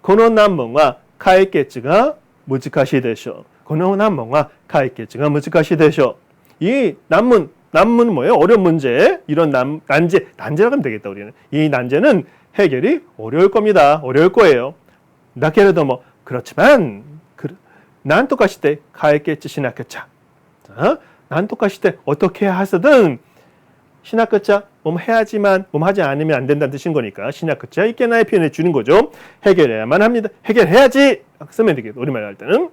この難問は解決が難しいでしょう. この難問は解決が難しいでしょう. 이 난문 뭐예요? 어려운 문제. 이런 난제라고 하면 되겠다, 우리는. 이 난제는 해결이 어려울 겁니다. 어려울 거예요. だけれども 그렇지만 なんとかして解決しなくちゃ. 자, なんとかして 어떻게 하서든 시나크자 뭐 해야지만 뭐 하지 않으면 안 된다는 뜻인 거니까 시나크자 있게나의 표현을 주는 거죠. 해결해야만 합니다. 해결해야지 쓰면 되겠다. 우리말 할 때는.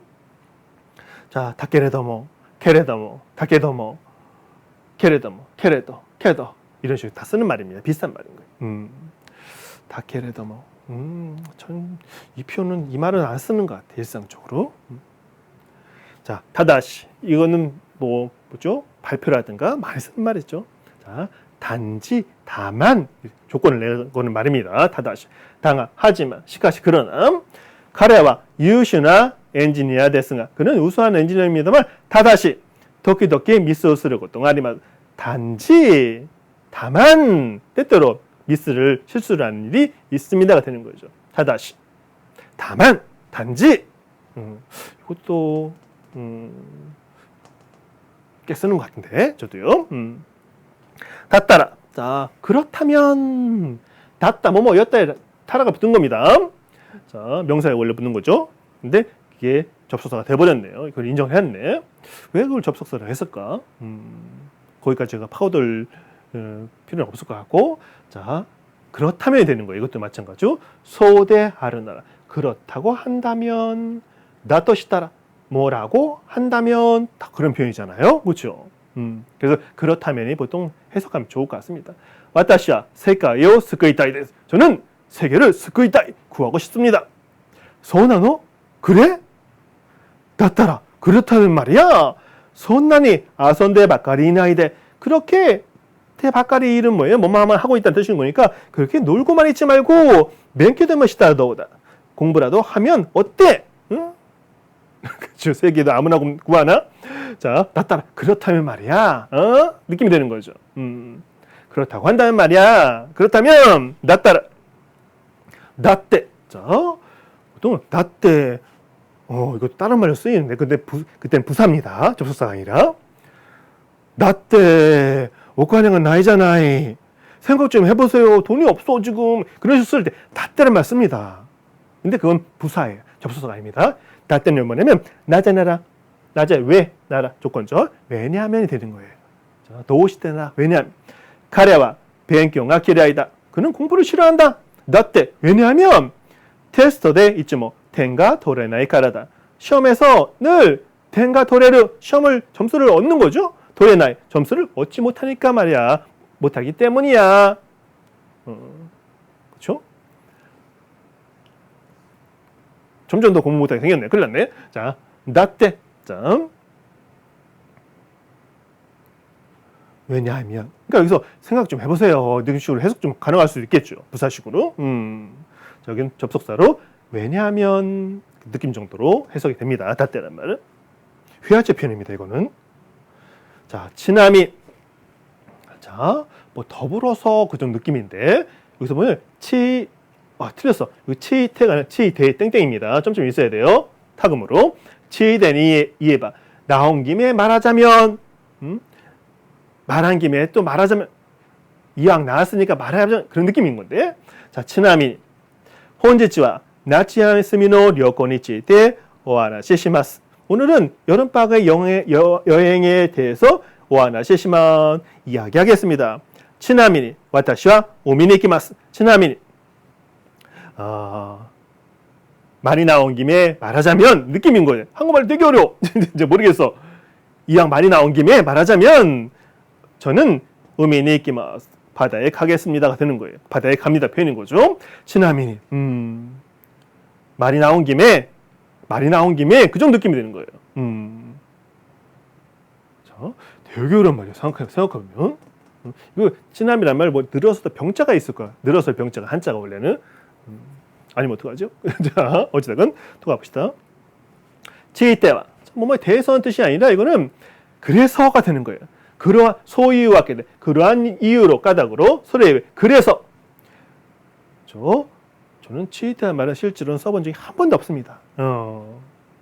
자, 다케레도모, 케레도모, 다케도모, 케레도모, 케도 이런 식으로 다 쓰는 말입니다. 비슷한 말인 거예요. 다케레도모. 전 이 표현은 이 말은 안 쓰는 것 같아요. 일상적으로. 자, 다다시 이거는 뭐죠? 발표라든가 많이 쓰는 말이죠. 자, 단지, 다만 조건을 내거는 말입니다. 다다시, 당하, 하지만, 시카시, 그러나彼は 優秀な 엔지니어 ですが 그는 우수한 엔지니어입니다만 다다시, 도끼도끼 미스를する 것도 아니면 단지, 다만 때때로 미스를 실수를 하는 일이 있습니다가 되는 거죠. 다다시, 다만, 단지 이것도 꽤 쓰는 것 같은데 저도요. 닷따라. 자, 그렇다면 닷다 뭐뭐였다 타라가 붙은 겁니다. 자, 명사에 원래 붙는 거죠. 근데 이게 접속사가 돼버렸네요. 이걸 인정했네. 왜 그걸 접속사로 했을까? 거기까지 제가 파고들 필요는 없을 것 같고. 자, 그렇다면 되는 거예요. 이것도 마찬가지죠. 소대하르나라. 그렇다고 한다면 나토시타라. 뭐라고 한다면 다 그런 표현이잖아요. 그렇죠? 그래서 그렇다면이 보통 해석하면 좋을 것 같습니다. 와타시와 세계를 救いたいです. 저는 세계를 救いたい, 구하고 싶습니다. 소나노? 그래? だったら 그렇다면 말이야. そんなに遊んでばかりいないで 그렇게 대바까리 일은 뭐예요? 뭐만 하고 있다는 뜻인 거니까 그렇게 놀고만 있지 말고勉強でもしたらどうだ. 공부라도 하면 어때? 응? 그렇죠. 세계도 아무나 구하나? 자, 낫따라 그렇다면 말이야. 느낌이 되는 거죠. 그렇다고 한다면 말이야. 그렇다면 낫따라 낫때. 자, 보통 낫때. 이거 다른 말로 쓰이는데 근데 그때는 부사입니다. 접속사가 아니라. 낫때 오카네가 나이잖아이. 생각 좀 해보세요. 돈이 없어 지금. 그런 식으로 쓸 때 낫때를 말 씁니다. 근데 그건 부사예요. 접속사가 아닙니다. 낫때는 뭐냐면 낮에 나라. 낮에 왜 나라 조건죠. 왜냐하면이 되는 거예요. 자, 도시때나 왜냐하면. 가래와勉強が 嫌いだ. 그는 공부를 싫어한다. 낫때 왜냐하면 테스트에 있지 뭐 텐가 도레나이 가라다. 시험에서 늘 텐가 도레르 시험을 점수를 얻는 거죠. 도레나이 점수를 얻지 못하니까 말이야. 못하기 때문이야. 그렇죠? 점점 더 공부 못하게 생겼네. 큰일 났네. 자, 낫때. 자, 왜냐하면, 그러니까 여기서 생각 좀 해보세요. 이런 식으로 해석 좀 가능할 수도 있겠죠. 부사식으로. 여기는 접속사로 왜냐하면 느낌 정도로 해석이 됩니다. 닷대란 말은 회화체 표현입니다. 이거는. 자, 치나미. 자, 뭐 더불어서 그 정도 느낌인데 여기서 보면 틀렸어. 이거 치태가 아니라 치대 땡땡입니다. 점점 있어야 돼요. 타금으로. 치대니 이해봐. 나온 김에 말하자면, 말한 김에 또 말하자면, 이왕 나왔으니까 말하자면 그런 느낌인 건데. 자, 치나미. 혼지치와 나치야스미노 료코니치 때 오하나시시마스. 오늘은 여름방학의 여행에 대해서 오하나시시만 이야기하겠습니다. 치나미니 와타시와 오미니키마스. 치나미니. 말이 나온 김에 말하자면 느낌인 거예요. 한국말 되게 어려워. 이제 모르겠어. 이왕 말이 나온 김에 말하자면 저는 오미니키마스. 바다에 가겠습니다가 되는 거예요. 바다에 갑니다 표현인 거죠. 치나미니. 말이 나온 김에 그 정도 느낌이 되는 거예요. 자, 되게 어려운 말이에요. 생각하면. 이거 치나미란 말 뭐 늘어서도 병자가 있을 거야. 늘어서 병자가 한자가 원래는. 아니면 어떡하죠? 자, 어찌됐건 또 가봅시다. 치이때와 뭐뭐에 대해서는 뜻이 아니라 이거는 그래서가 되는 거예요. 그러한 소이유와께 그러한 이유로 까닭으로 소리에 그래서 저는 치이때란 말은 실제로는 써본 적이 한 번도 없습니다.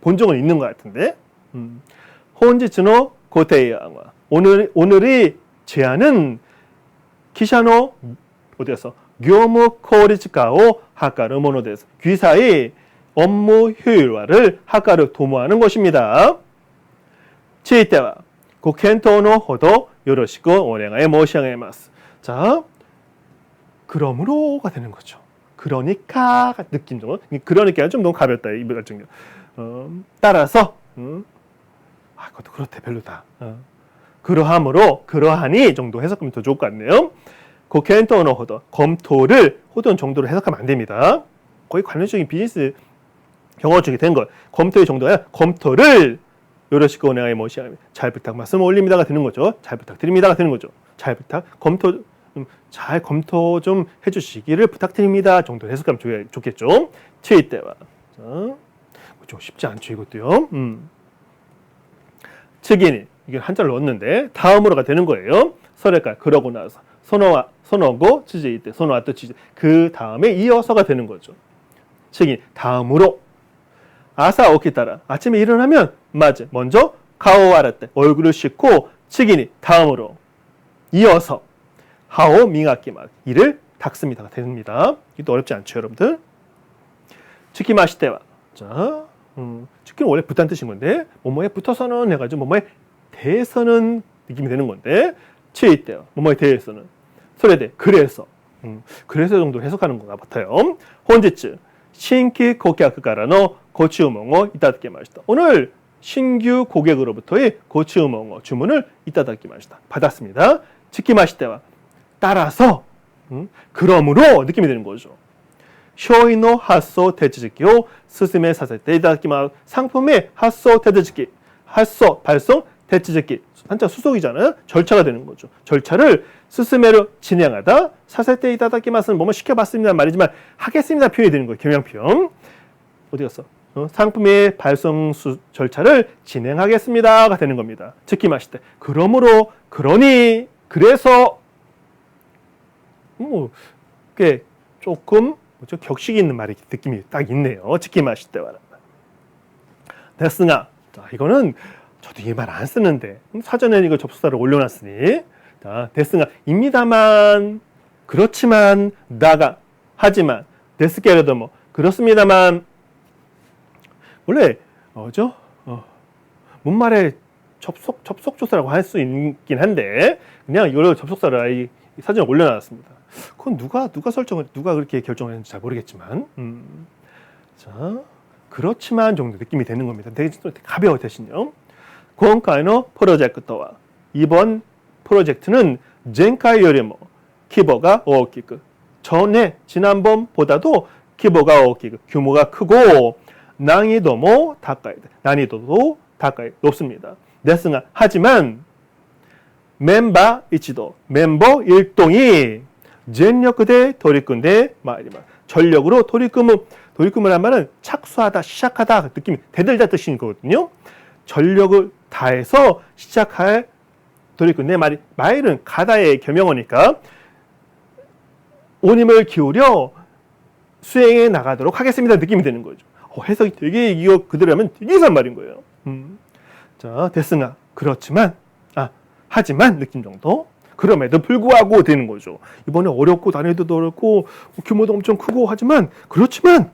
본 적은 있는 것 같은데. 혼지츠노 고테이양와 오늘의 제안은 기샤노 어디였어? 교무 코리츠카오 하카르 모노데스. 귀사의 업무 효율화를 하카르 도모하는 것입니다. 치이때와 고켄토노 호도 요로시고 오네가에 모시아게마스. 자, 그러므로가 되는 거죠. 그러니까 느낌적으로. 그러니까 좀 너무 가볍다. 이 발전력. 따라서 그것도 그렇대 별로다. 그러함으로 그러하니 정도 해석하면 더 좋을 것 같네요. 고켄토노 호도 검토를 호도는 정도로 해석하면 안 됩니다. 거의 관련적인 비즈니스 경험 중에 된 것. 검토의 정도가 아니라 검토를 요러시고 오네가에 모시아게마스. 잘 부탁 말씀 올립니다가 되는 거죠. 잘 부탁드립니다가 되는 거죠. 잘 부탁 잘 검토 좀 해주시기를 부탁드립니다. 정도 해석하면 좋겠죠. 치이때와 좀 쉽지 않죠 이것도요. 측인이 이게 한자를 넣었는데 다음으로가 되는 거예요. 설레까 그러고 나서 선어고 치즈이때 선어와 또 치즈 그 다음에 이어서가 되는 거죠. 측인 다음으로 아사 오키따라 아침에 일어나면 맞아 먼저 가오와라 때 얼굴을 씻고 측인이 다음으로 이어서 하오 미가키마 이를 닦습니다가 됩니다. 이것도 어렵지 않죠 여러분들. 치키마시테와 자 치키는 원래 붙다는 뜻인 건데 뭐뭐에 붙어서는 해가지고 뭐뭐에 대해서는 느낌이 되는 건데 치이때와 뭐뭐에 대해서는 소리대 그래서 그래서 정도 해석하는 것 같아요. 혼지츠 신기 고객가라노 고치우몽어 이따다키마시다. 오늘 신규 고객으로부터의 고치우몽어 주문을 이따다키마시다. 받았습니다. 치키마시테와 따라서 그러므로 느낌이 되는 거죠. 쇼이노 하소 대치즈키を 스스메 사세테 이다키마 상품의 하소 대치즈키 하소 발송 대치즈키 한자 수속이잖아요. 절차가 되는 거죠. 절차를 스스메로 진행하다 사세테 이다키마스는 뭐뭐 시켜봤습니다 말이지만 하겠습니다 표현이 되는 거예요. 경향표현 어디 갔어? 상품의 발송 절차를 진행하겠습니다가 되는 겁니다. 치키마시테 그러므로 그러니 그래서 꽤 조금 격식 있는 말이 느낌이 딱 있네요. 치키마시테와 데스가 자 이거는 저도 이 말 안 쓰는데 사전에 이거 접속사를 올려놨으니 자 데스가 입니다만 그렇지만 나가 하지만 데스게라도 뭐 그렇습니다만 원래 문말에 접속 조사라고 할 수 있긴 한데 그냥 이걸로 접속사를 이 사전에 올려놨습니다. 그건 누가 그렇게 결정을 했는지 잘 모르겠지만 자 그렇지만 정도 느낌이 되는 겁니다. 되게 가벼워 대신요. 今回の 프로젝트와 이번 프로젝트는 前回よりも 規模が大きく 지난번보다도規模が大きく 규모가 크고 난이도도 높습니다. 데스가 하지만 멤버 이치도 멤버 일동이 전력대 돌이꾼데 말이야. 전력으로 돌이꿈을 한 말은 착수하다, 시작하다 느낌이 대들다 뜻인 거거든요. 전력을 다해서 시작할 돌이꾼데 말은 가다의 겸용어니까 온 힘을 기울여 수행해 나가도록 하겠습니다 느낌이 되는 거죠. 해석이 되게 이거 그대로 하면 되게 이상한 말인 거예요. 자, 됐으나 그렇지만 하지만 느낌 정도. 그럼에도 불구하고 되는 거죠. 이번에 어렵고 난이도도 어렵고 규모도 엄청 크고 하지만 그렇지만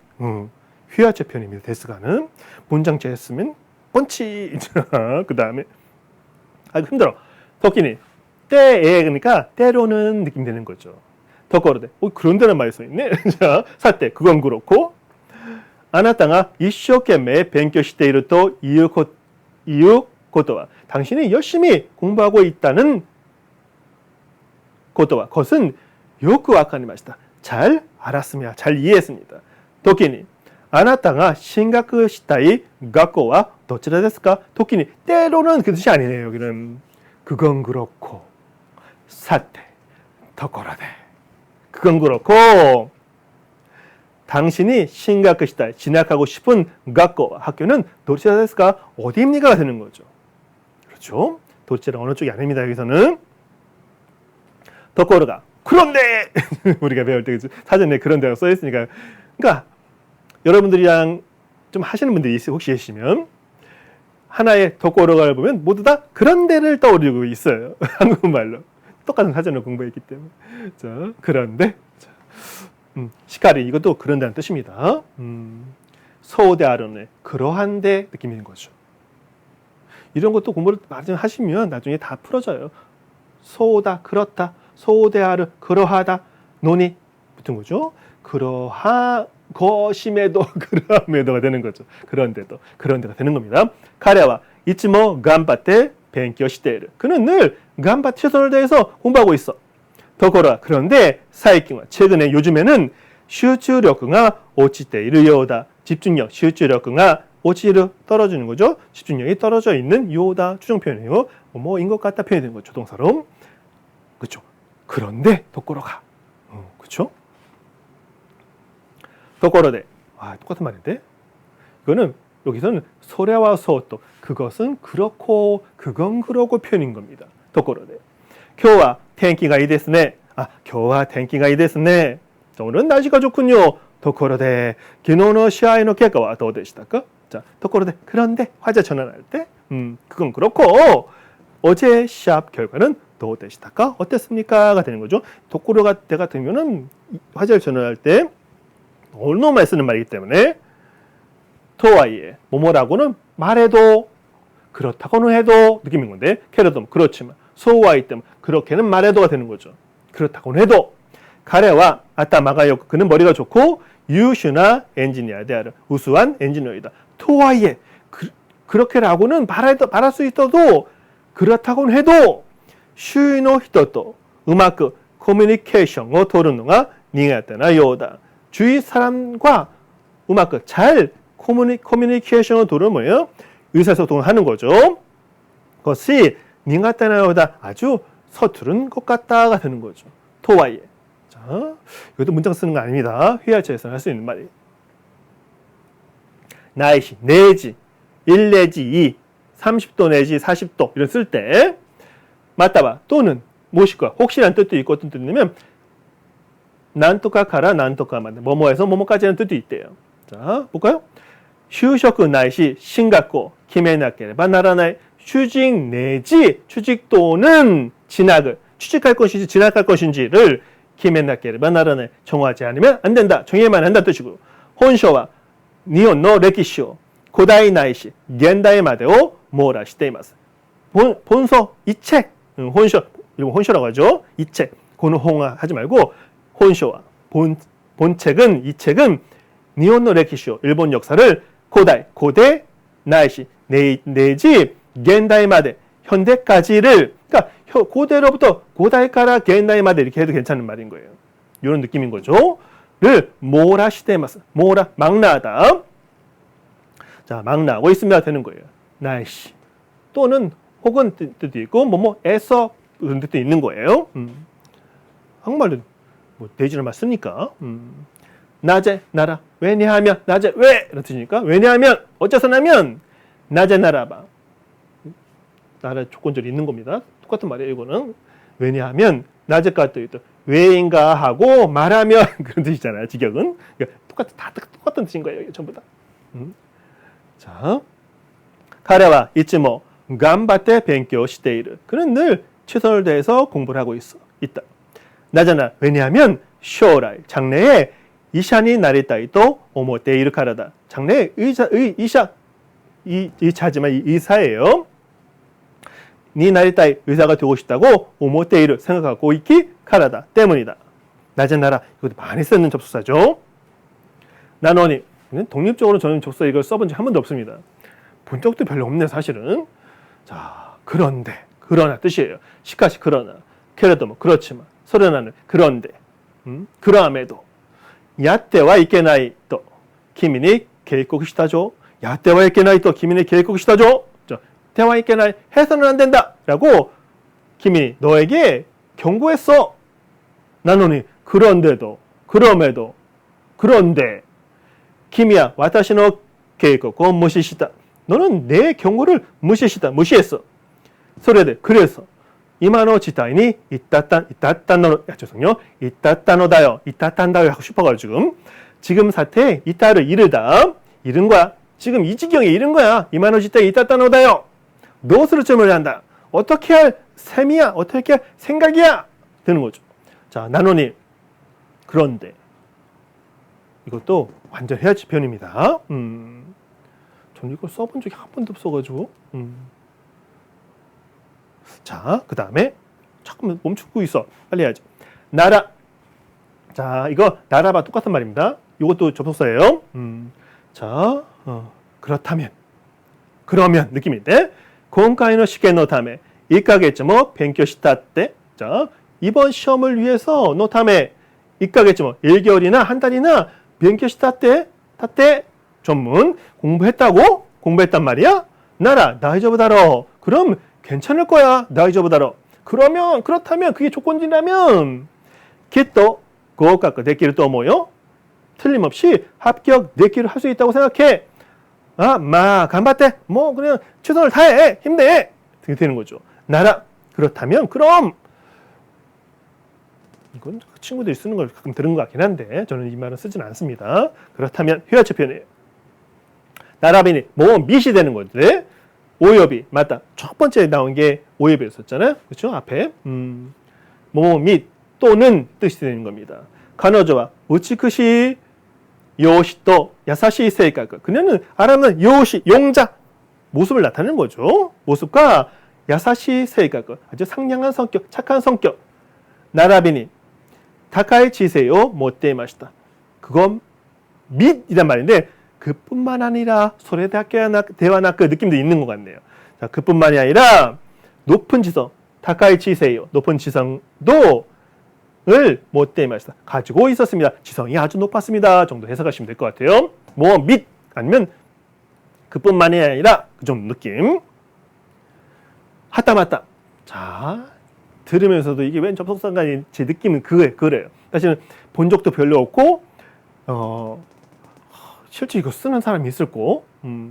휘하체 편입니다. 데스가는 문장체 했으면 펀치. 그 다음에 힘들어. 토끼니 때에 그러니까 때로는 느낌 되는 거죠. 덕거로데 그런 데는 많이 써있네. 자, 사때 그건 그렇고 아나타가 이쇼懸命 勉強しているということは 당신이 열심히 공부하고 있다는 것과 그것은 요크 와카리마시다. 잘 알았습니다. 잘 이해했습니다. 도끼니 아나타가進学したい 학교와 どちらですか? 도끼니 때로는 그 뜻이 아니네요. 여기는 그건 그렇고 사태 덕거라데 그건 그렇고 당신이進学したい 진학하고 싶은 학교는 どちらですか? 어디입니까가 되는 거죠. 그렇죠? 도치라 어느 쪽이 아닙니다. 여기서는 덕거르가 그런데 우리가 배울 때 사전에 그런 데가 써 있으니까 그러니까 여러분들이랑 좀 하시는 분들이 혹시 계시면 하나의 덕거르가를 보면 모두 다 그런 데를 떠올리고 있어요. 한국말로 똑같은 사전을 공부했기 때문에 자 그런데 시카리 이것도 그런 데는 뜻입니다. 소대아르네 그러한데 느낌인 거죠. 이런 것도 공부를 많이 하시면 나중에 다 풀어져요. 소다 그렇다 소대아르 그러하다 논이 붙은 거죠. 그러하 것임에도 그러함에도가 되는 거죠. 그런 데가 되는 겁니다. 카레와 이츠모 간바테 벤교 시테이르 그는 늘 간바테 최선을 다해서 공부하고 있어. 덕거라 그런데 사이킹과 최근에 요즘에는 슈추력가 오치테이르 요다 집중력 슈추력가 오치를 떨어지는 거죠. 집중력이 떨어져 있는 요다 추정 표현이에요. 뭐인 것 같다 표현이 되는 거죠. 조동사로. 그렇죠. 그런데 덕거로가 그렇죠. 덕거로데 똑같은 말인데 이거는 여기서는 소래와 소또 그것은 그렇고 그건 그렇고 표현인 겁니다. 덕거로데 교와 텐키가 이 데스네. 교와 텐키가 이 데스네. 오늘은 날씨가 좋군요. 덕거로데 기노노 시아이노 결과와どうでしたか? 자, 덕거로데 그런데 화제 전환할 때 그건 그렇고 어제 시합 결과는 どうでしたか? 어땠습니까?가 되는 거죠. 덕거로가 때 같은 경우는 화제를 전환할 때 얼마나 쓰는 말이기 때문에 토와이에 뭐뭐라고는 말해도 그렇다고는 해도 느낌인 건데 캐러도 그렇지만 소와이 때문에 그렇게는 말해도가 되는 거죠. 그렇다고는 해도 가레와 아따마가 요 그는 머리가 좋고 유슈나 엔지니어 대하를 우수한 엔지니어이다. 토와이에 그렇게라고는 말할 수 있어도 그렇다고는 해도 슈이노 히토토 우마크 커뮤니케이션을 토르노가 니가테나 요다. 주위 사람과 우마크 잘 커뮤니케이션을 토르는 뭐예요? 의사소통을 하는 거죠. 그것이 니가테나 요다 아주 서투른 것 같다가 되는 거죠. 토와이에. 자, 이것도 문장 쓰는 거 아닙니다. 회화체에서 할 수 있는 말이에요. 나이시, 내지, 1 내지 2, 30도 내지 40도 이런 쓸 때 맞다봐 또는 무엇일까 혹시라는 뜻도 있고 어떤 뜻이냐면 난토카 카라 난토카만 뭐뭐에서 뭐뭐까지라는 뜻도 있대요. 자, 볼까요? 휴職 나이시 신각고 기메나케레바 나라나이 취직 내지 취직 또는 진학을 취직할 것인지 진학할 것인지를 기메나케레바 나라나이 정하지 않으면 안 된다. 정해야만 한다는 뜻이고 혼쇼와 니혼노 레키시오 고다이 나이시 겐다이 마데오 모라 시테이마스 본서 이 책 혼쇼 이거 혼쇼라고 하죠. 이 책 고는 홍아 하지 말고 혼쇼와 본책은 이 책은 니혼노 레키시오 일본 역사를 고대 나이시 내지 겐다이 마데 현대까지를 그러니까 고대로부터 고다이카라 겐다이 마데 이렇게 해도 괜찮은 말인 거예요. 이런 느낌인 거죠. 를 모라 시테마스 모라 막나하다. 자, 막나하고 있으면 되는 거예요. 나이시 또는 혹은 뜻도 있고 뭐뭐에서 그런 뜻도 있는 거예요. 한국말로 뭐 돼지를 맞습니까? 낮에 나라. 왜냐하면 낮에 왜? 이런 뜻이니까 왜냐하면 어째서냐면 낮에 나라봐. 나라 조건절이 있는 겁니다. 똑같은 말이에요. 이거는 왜냐하면 낮에가 또 왜인가 하고 말하면 그런 뜻이잖아요. 직역은 그러니까 다 똑같은 뜻인 거예요. 전부 다. 자, 카레와 이츠모 간바테 벤교 시테이르. 그는 늘 최선을 다해서 공부를 하고 있다. 나잖아. 왜냐하면 쇼라이 장래에 이샤니 나리타이도 오모테이르 카라다. 장래에 의사지만 의사예요. 니 나리타이 의사가 되고 싶다고 오모테이르 생각하고 있기 카라다 때문이다. 나제나라 이것도 많이 쓰는 접속사죠. 나노니 독립적으로 저는 접속사 이걸 써본 적 한 번도 없습니다. 본 적도 별로 없네 사실은. 자 그런데 그러나 뜻이에요. 시카시 그러나 캐레도 뭐 그렇지만 소련하는 그런데 그럼에도 야떼와 이케나이 또 기민이 계획시다죠. 야떼와 이케나이 또 기민이 계획시다죠. 대화 있게나 해서는 안 된다 라고 기민이 너에게 경고했어. 나노니 그런데도 그럼에도 그런데 기미야 와타시노 계획고 무시시다. 너는 내 경고를 무시했어. 소리대 그래서 이마노 지타이니 이따따노다요 하고 싶어가지고 지금 사태에 이따를 이른 거야. 지금 이 지경에 이른 거야. 이마노 지타이 이따따노다요. 무엇으로 점을 한다. 어떻게 할 셈이야. 어떻게 할 생각이야. 되는 거죠. 자, 나노니 그런데 이것도 완전 해야지 표현입니다. 저는 이걸 써본 적이 한 번도 없어가지고 자, 그 다음에 잠깐만 멈추고 있어. 빨리 해야지. 나라. 자, 이거 나라와 똑같은 말입니다. 이것도 접속사예요. 자, 그렇다면 그러면 느낌인데今回の試験のため 1ヶ月も勉強したって 자, 이번 시험을 위해서のため 1ヶ月も 1개월이나 한 달이나 勉強したって 전문 공부했단 말이야? 나라 大丈夫だろう 그럼 괜찮을 거야. 大丈夫だろう 그렇다면 그게 조건이라면 きっと合格できると思うよ. 틀림없이 합격 내기를 할 수 있다고 생각해. 간바테. 뭐 그냥 최선을 다해. 힘내. 그게 되는 거죠. 나라. 그렇다면 그럼 이건 친구들이 쓰는 걸 가끔 들은 것 같긴 한데 저는 이 말은 쓰진 않습니다. 그렇다면 휴야체 표현이에요. 나라비니 뭐 밑이 되는 건데 오엽이 맞다. 첫 번째 나온 게 오엽이었었잖아요. 그렇죠? 앞에 뭐 밑 또는 뜻이 되는 겁니다. 가노조와 우치쿠시 요시또 야사시 세이카그. 그녀는 아람은 요시 용자 모습을 나타내는 거죠. 모습과 야사시 세이카그 아주 상냥한 성격, 착한 성격. 나라비니 다카이 지세요 못돼 마시다. 그건 밑이란 말인데 그뿐만 아니라 소레다케와 그 느낌도 있는 것 같네요. 자, 그뿐만이 아니라 높은 지성, 다카이 지세요 높은 지성도 을 못돼 마시다. 가지고 있었습니다. 지성이 아주 높았습니다. 정도 해석하시면 될 것 같아요. 뭐 밑 아니면 그뿐만이 아니라 그 정도 느낌. 하다마다. 자, 들으면서도 이게 웬 접속사인가 제 느낌은 그래요. 사실은 본 적도 별로 없고 실제 이거 쓰는 사람이 있을 거.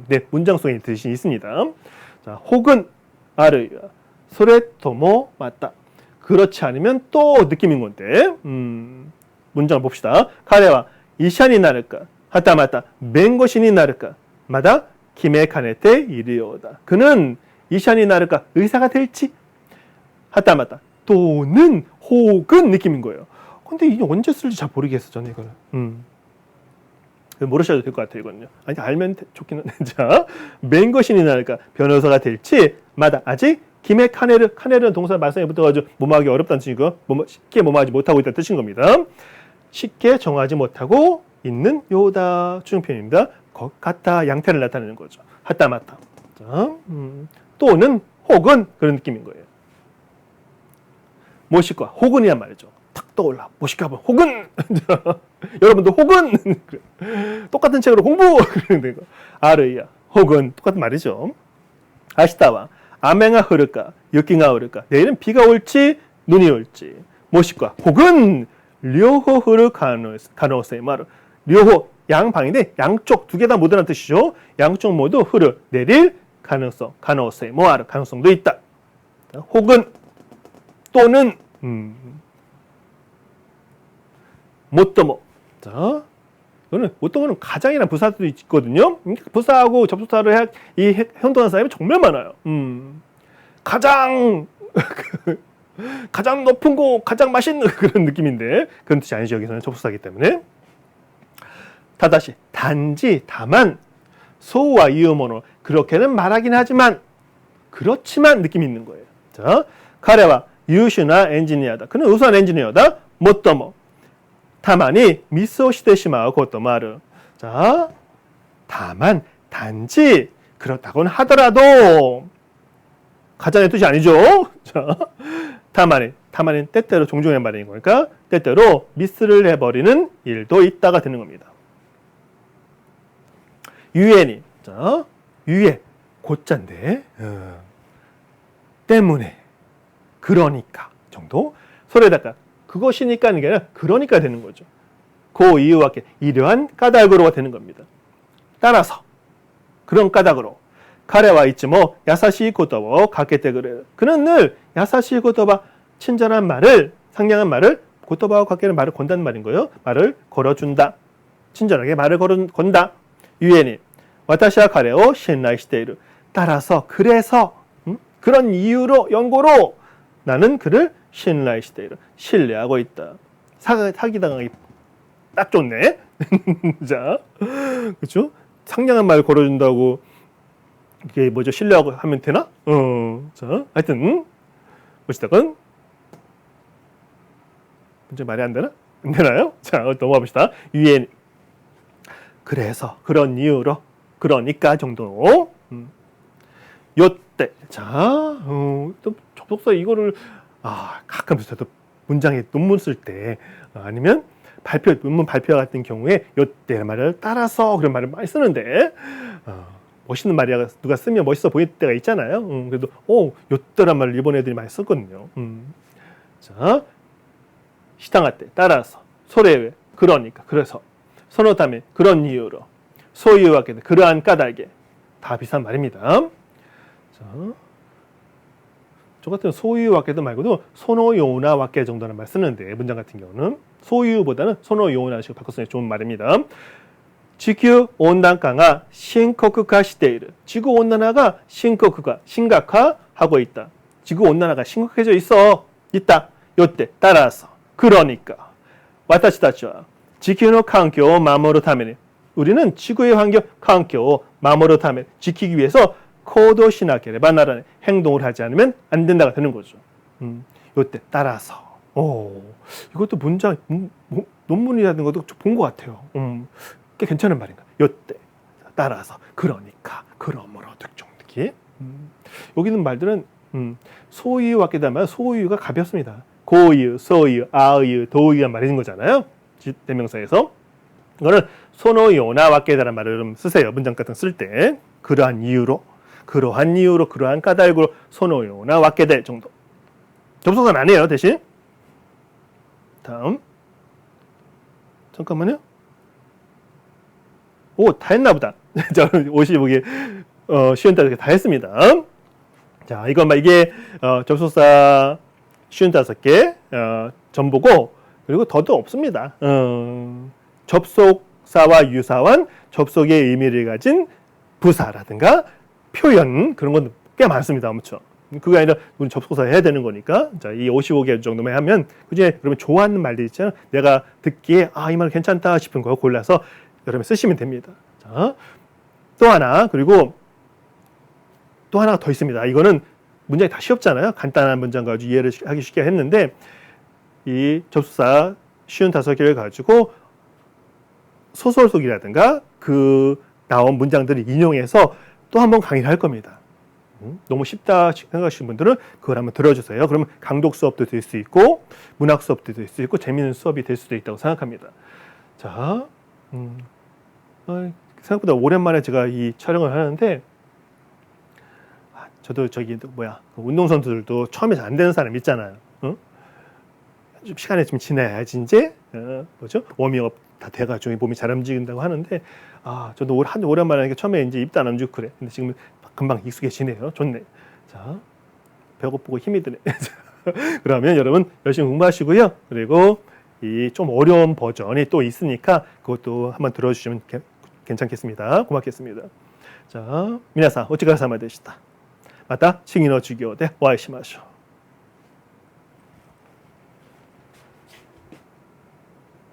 네, 문장 속에 뜻이 있습니다. 자, 혹은 아르 소레토모 맞다. 그렇지 않으면 또 느낌인 건데 문장을 봅시다. 카레와 이샤니 나를까 하다마다 맹고신이 나를까 마다 키메카네테 이르요다. 그는 이샤니 나를까 의사가 될지 하다마다 또는 혹은 느낌인 거예요. 근데 이게 언제 쓸지 잘 모르겠어 저는 이거는. 모르셔도 될 것 같아요 이거는요. 아니 알면 좋기는. 자, 맹고신이 나를까 변호사가 될지 마다 아직 김의 카네르는 동사 말썽에 붙어가지고 뭐뭐하기 어렵다는 뜻이고 쉽게 뭐뭐하지 못하고 있다는 뜻인 겁니다. 쉽게 정하지 못하고 있는 요다 추정표현입니다. 같다 양태를 나타내는 거죠. 하다 맞다. 자, 또는 혹은 그런 느낌인 거예요. 모시과 혹은이란 말이죠. 탁 떠올라. 모시과 혹은 여러분도 혹은 똑같은 책으로 공부 그러는 거. 아르이야 혹은 똑같은 말이죠. 아시다와 雨が 흐를까,雪が 흐를까. 내일은 비가 올지 눈이 올지. 무엇일까? 혹은 両方 흐를 가능성이 말을. 両方 양방인데 양쪽 두 개 다 모두라는 뜻이죠. 양쪽 모두 흐를 내릴 가능성이 뭐하러 가능성도 있다. 혹은 또는 못도모. 자, 이거는 못도모는 가장이라는 부사도 있거든요. 부사하고 접속사를 이 형동한 사람이 정말 많아요. 가장 가장 높은 거, 가장 맛있는 그런 느낌인데 그런 뜻이 아니죠. 여기서는 접속사이기 때문에. 다다시 단지 다만 소와 이유모노 그렇게는 말하긴 하지만 그렇지만 느낌이 있는 거예요. 자, 카레와 유슈나 엔지니어다. 그는 우수한 엔지니어다. 못도모 다만이 미스をしてしまうこともある. 자, 다만 단지 그렇다고는 하더라도 가장의 뜻이 아니죠. 자, 다만은 때때로 종종의 말인 거니까 때때로 미스를 해버리는 일도 있다가 되는 겁니다. 유엔이 자, 유엔 곧자인데 때문에 그러니까 정도 소리에다가 그것이니까는 게 아니라 그러니까 되는 거죠. 그 이유와 이러한 까닭으로가 되는 겁니다. 따라서 그런 까닭으로 카레와 이츠모 야사시 고토바 가케테 그래요. 그는 늘 야사시 고토바 친절한 말을 상냥한 말을 고토바와 가케는 말을 건다는 말인 거예요. 말을 걸어준다. 친절하게 말을 건다. 유엔이 와타시와 카레오 신라이시테이루 따라서 그래서 그런 이유로 연고로 나는 그를 신라이시테이루 신뢰하고 있다. 사기당하기 딱 좋네. 자, 그렇죠? 상냥한 말 걸어준다고 이게 뭐죠? 신뢰하고 하면 되나? 자, 하여튼 어찌됐건 문제 말이 안 되나? 안 되나요? 자, 넘어가 봅시다. 유엔 그래서 그런 이유로 그러니까 정도. 요때 자, 또 접속사 이거를 가끔 저도 문장에 논문 쓸 때 아니면 논문 발표 같은 경우에 요때 말을 따라서 그런 말을 많이 쓰는데 멋있는 말이야 누가 쓰면 멋있어 보일 때가 있잖아요. 그래도 요때란 말을 일본 애들이 많이 썼거든요. 자, 시당할 때 따라서 소레에 그러니까 그래서 선호담에 그런 이유로 소유하게 그러한 까닭에 다 비슷한 말입니다. 자, 저 같은 소유와께도 말고도 소노요나와께 정도는 말 쓰는데 문장 같은 경우는 소유보다는 소노요나식으로 바꿨으니 좋은 말입니다. 지구 온난화가 심각화している. 지구 온난화가 심각화하고 있다. 지구 온난화가 심각해져 있다. 요때 따라서 그러니까 私たちは地球の環境を守るために 우리는 지구의環境を守るため 지키기 위해서行動しなければならない 행동을 하지 않으면 안 된다가 되는 거죠. 요때 따라서 이것도 문장 논문이라는 것도 본 것 같아요. 꽤 괜찮은 말인가. 요때 따라서 그러니까 그러므로 특정 느낌. 여기는 말들은 소유와 깨달으면 소유가 가볍습니다. 고유, 소유, 아유, 도유란 말이 있는 거잖아요. 대명사에서. 이거는 소노요나 와깨다라는 말을 좀 쓰세요. 문장 같은 거 쓸 때. 그러한 이유로 그러한 까닭으로 소노요나 와깨될 정도. 접속사는 아니에요. 대신. 다음. 잠깐만요. 다 했나 보다. 자, 55개 쉬운 따서 다 했습니다. 자, 이게 접속사 55개 전부고 그리고 더도 없습니다. 접속사와 유사한 접속의 의미를 가진 부사라든가 표현 그런 건 꽤 많습니다. 엄청. 그게 아니라 우리 접속사 해야 되는 거니까. 자, 이 55개 정도만 하면 그중에 그러면 좋아하는 말들 있잖아요. 내가 듣기에 이 말 괜찮다 싶은 거 골라서 여러분 쓰시면 됩니다. 자, 또 하나 그리고 또 하나가 더 있습니다. 이거는 문장이 다 쉬웠잖아요. 간단한 문장 가지고 이해를 하기 쉽게 했는데 이 접속사 55개를 가지고 소설 속이라든가 그 나온 문장들을 인용해서 또 한 번 강의를 할 겁니다. 너무 쉽다 생각하시는 분들은 그걸 한번 들어주세요. 그러면 강독 수업도 될 수 있고 문학 수업도 될 수 있고 재미있는 수업이 될 수도 있다고 생각합니다. 자, 생각보다 오랜만에 제가 이 촬영을 하는데 저도 저기 뭐야 운동선수들도 처음에 잘 안 되는 사람 있잖아요. 어? 좀 시간이 좀 지나야지 이제 뭐죠? 워밍업 다 돼가지고 몸이 잘 움직인다고 하는데 저도 오랜만에 하니까 처음에 이제 입도 안 움직이고 그래. 근데 지금 금방 익숙해지네요. 좋네. 자, 배고프고 힘이 드네. 그러면 여러분 열심히 공부하시고요. 그리고 이 좀 어려운 버전이 또 있으니까 그것도 한번 들어주시면 괜찮겠습니다. 고맙겠습니다. 자, 미나사, 오츠카레사마でした。また次の授業でお会いしましょう。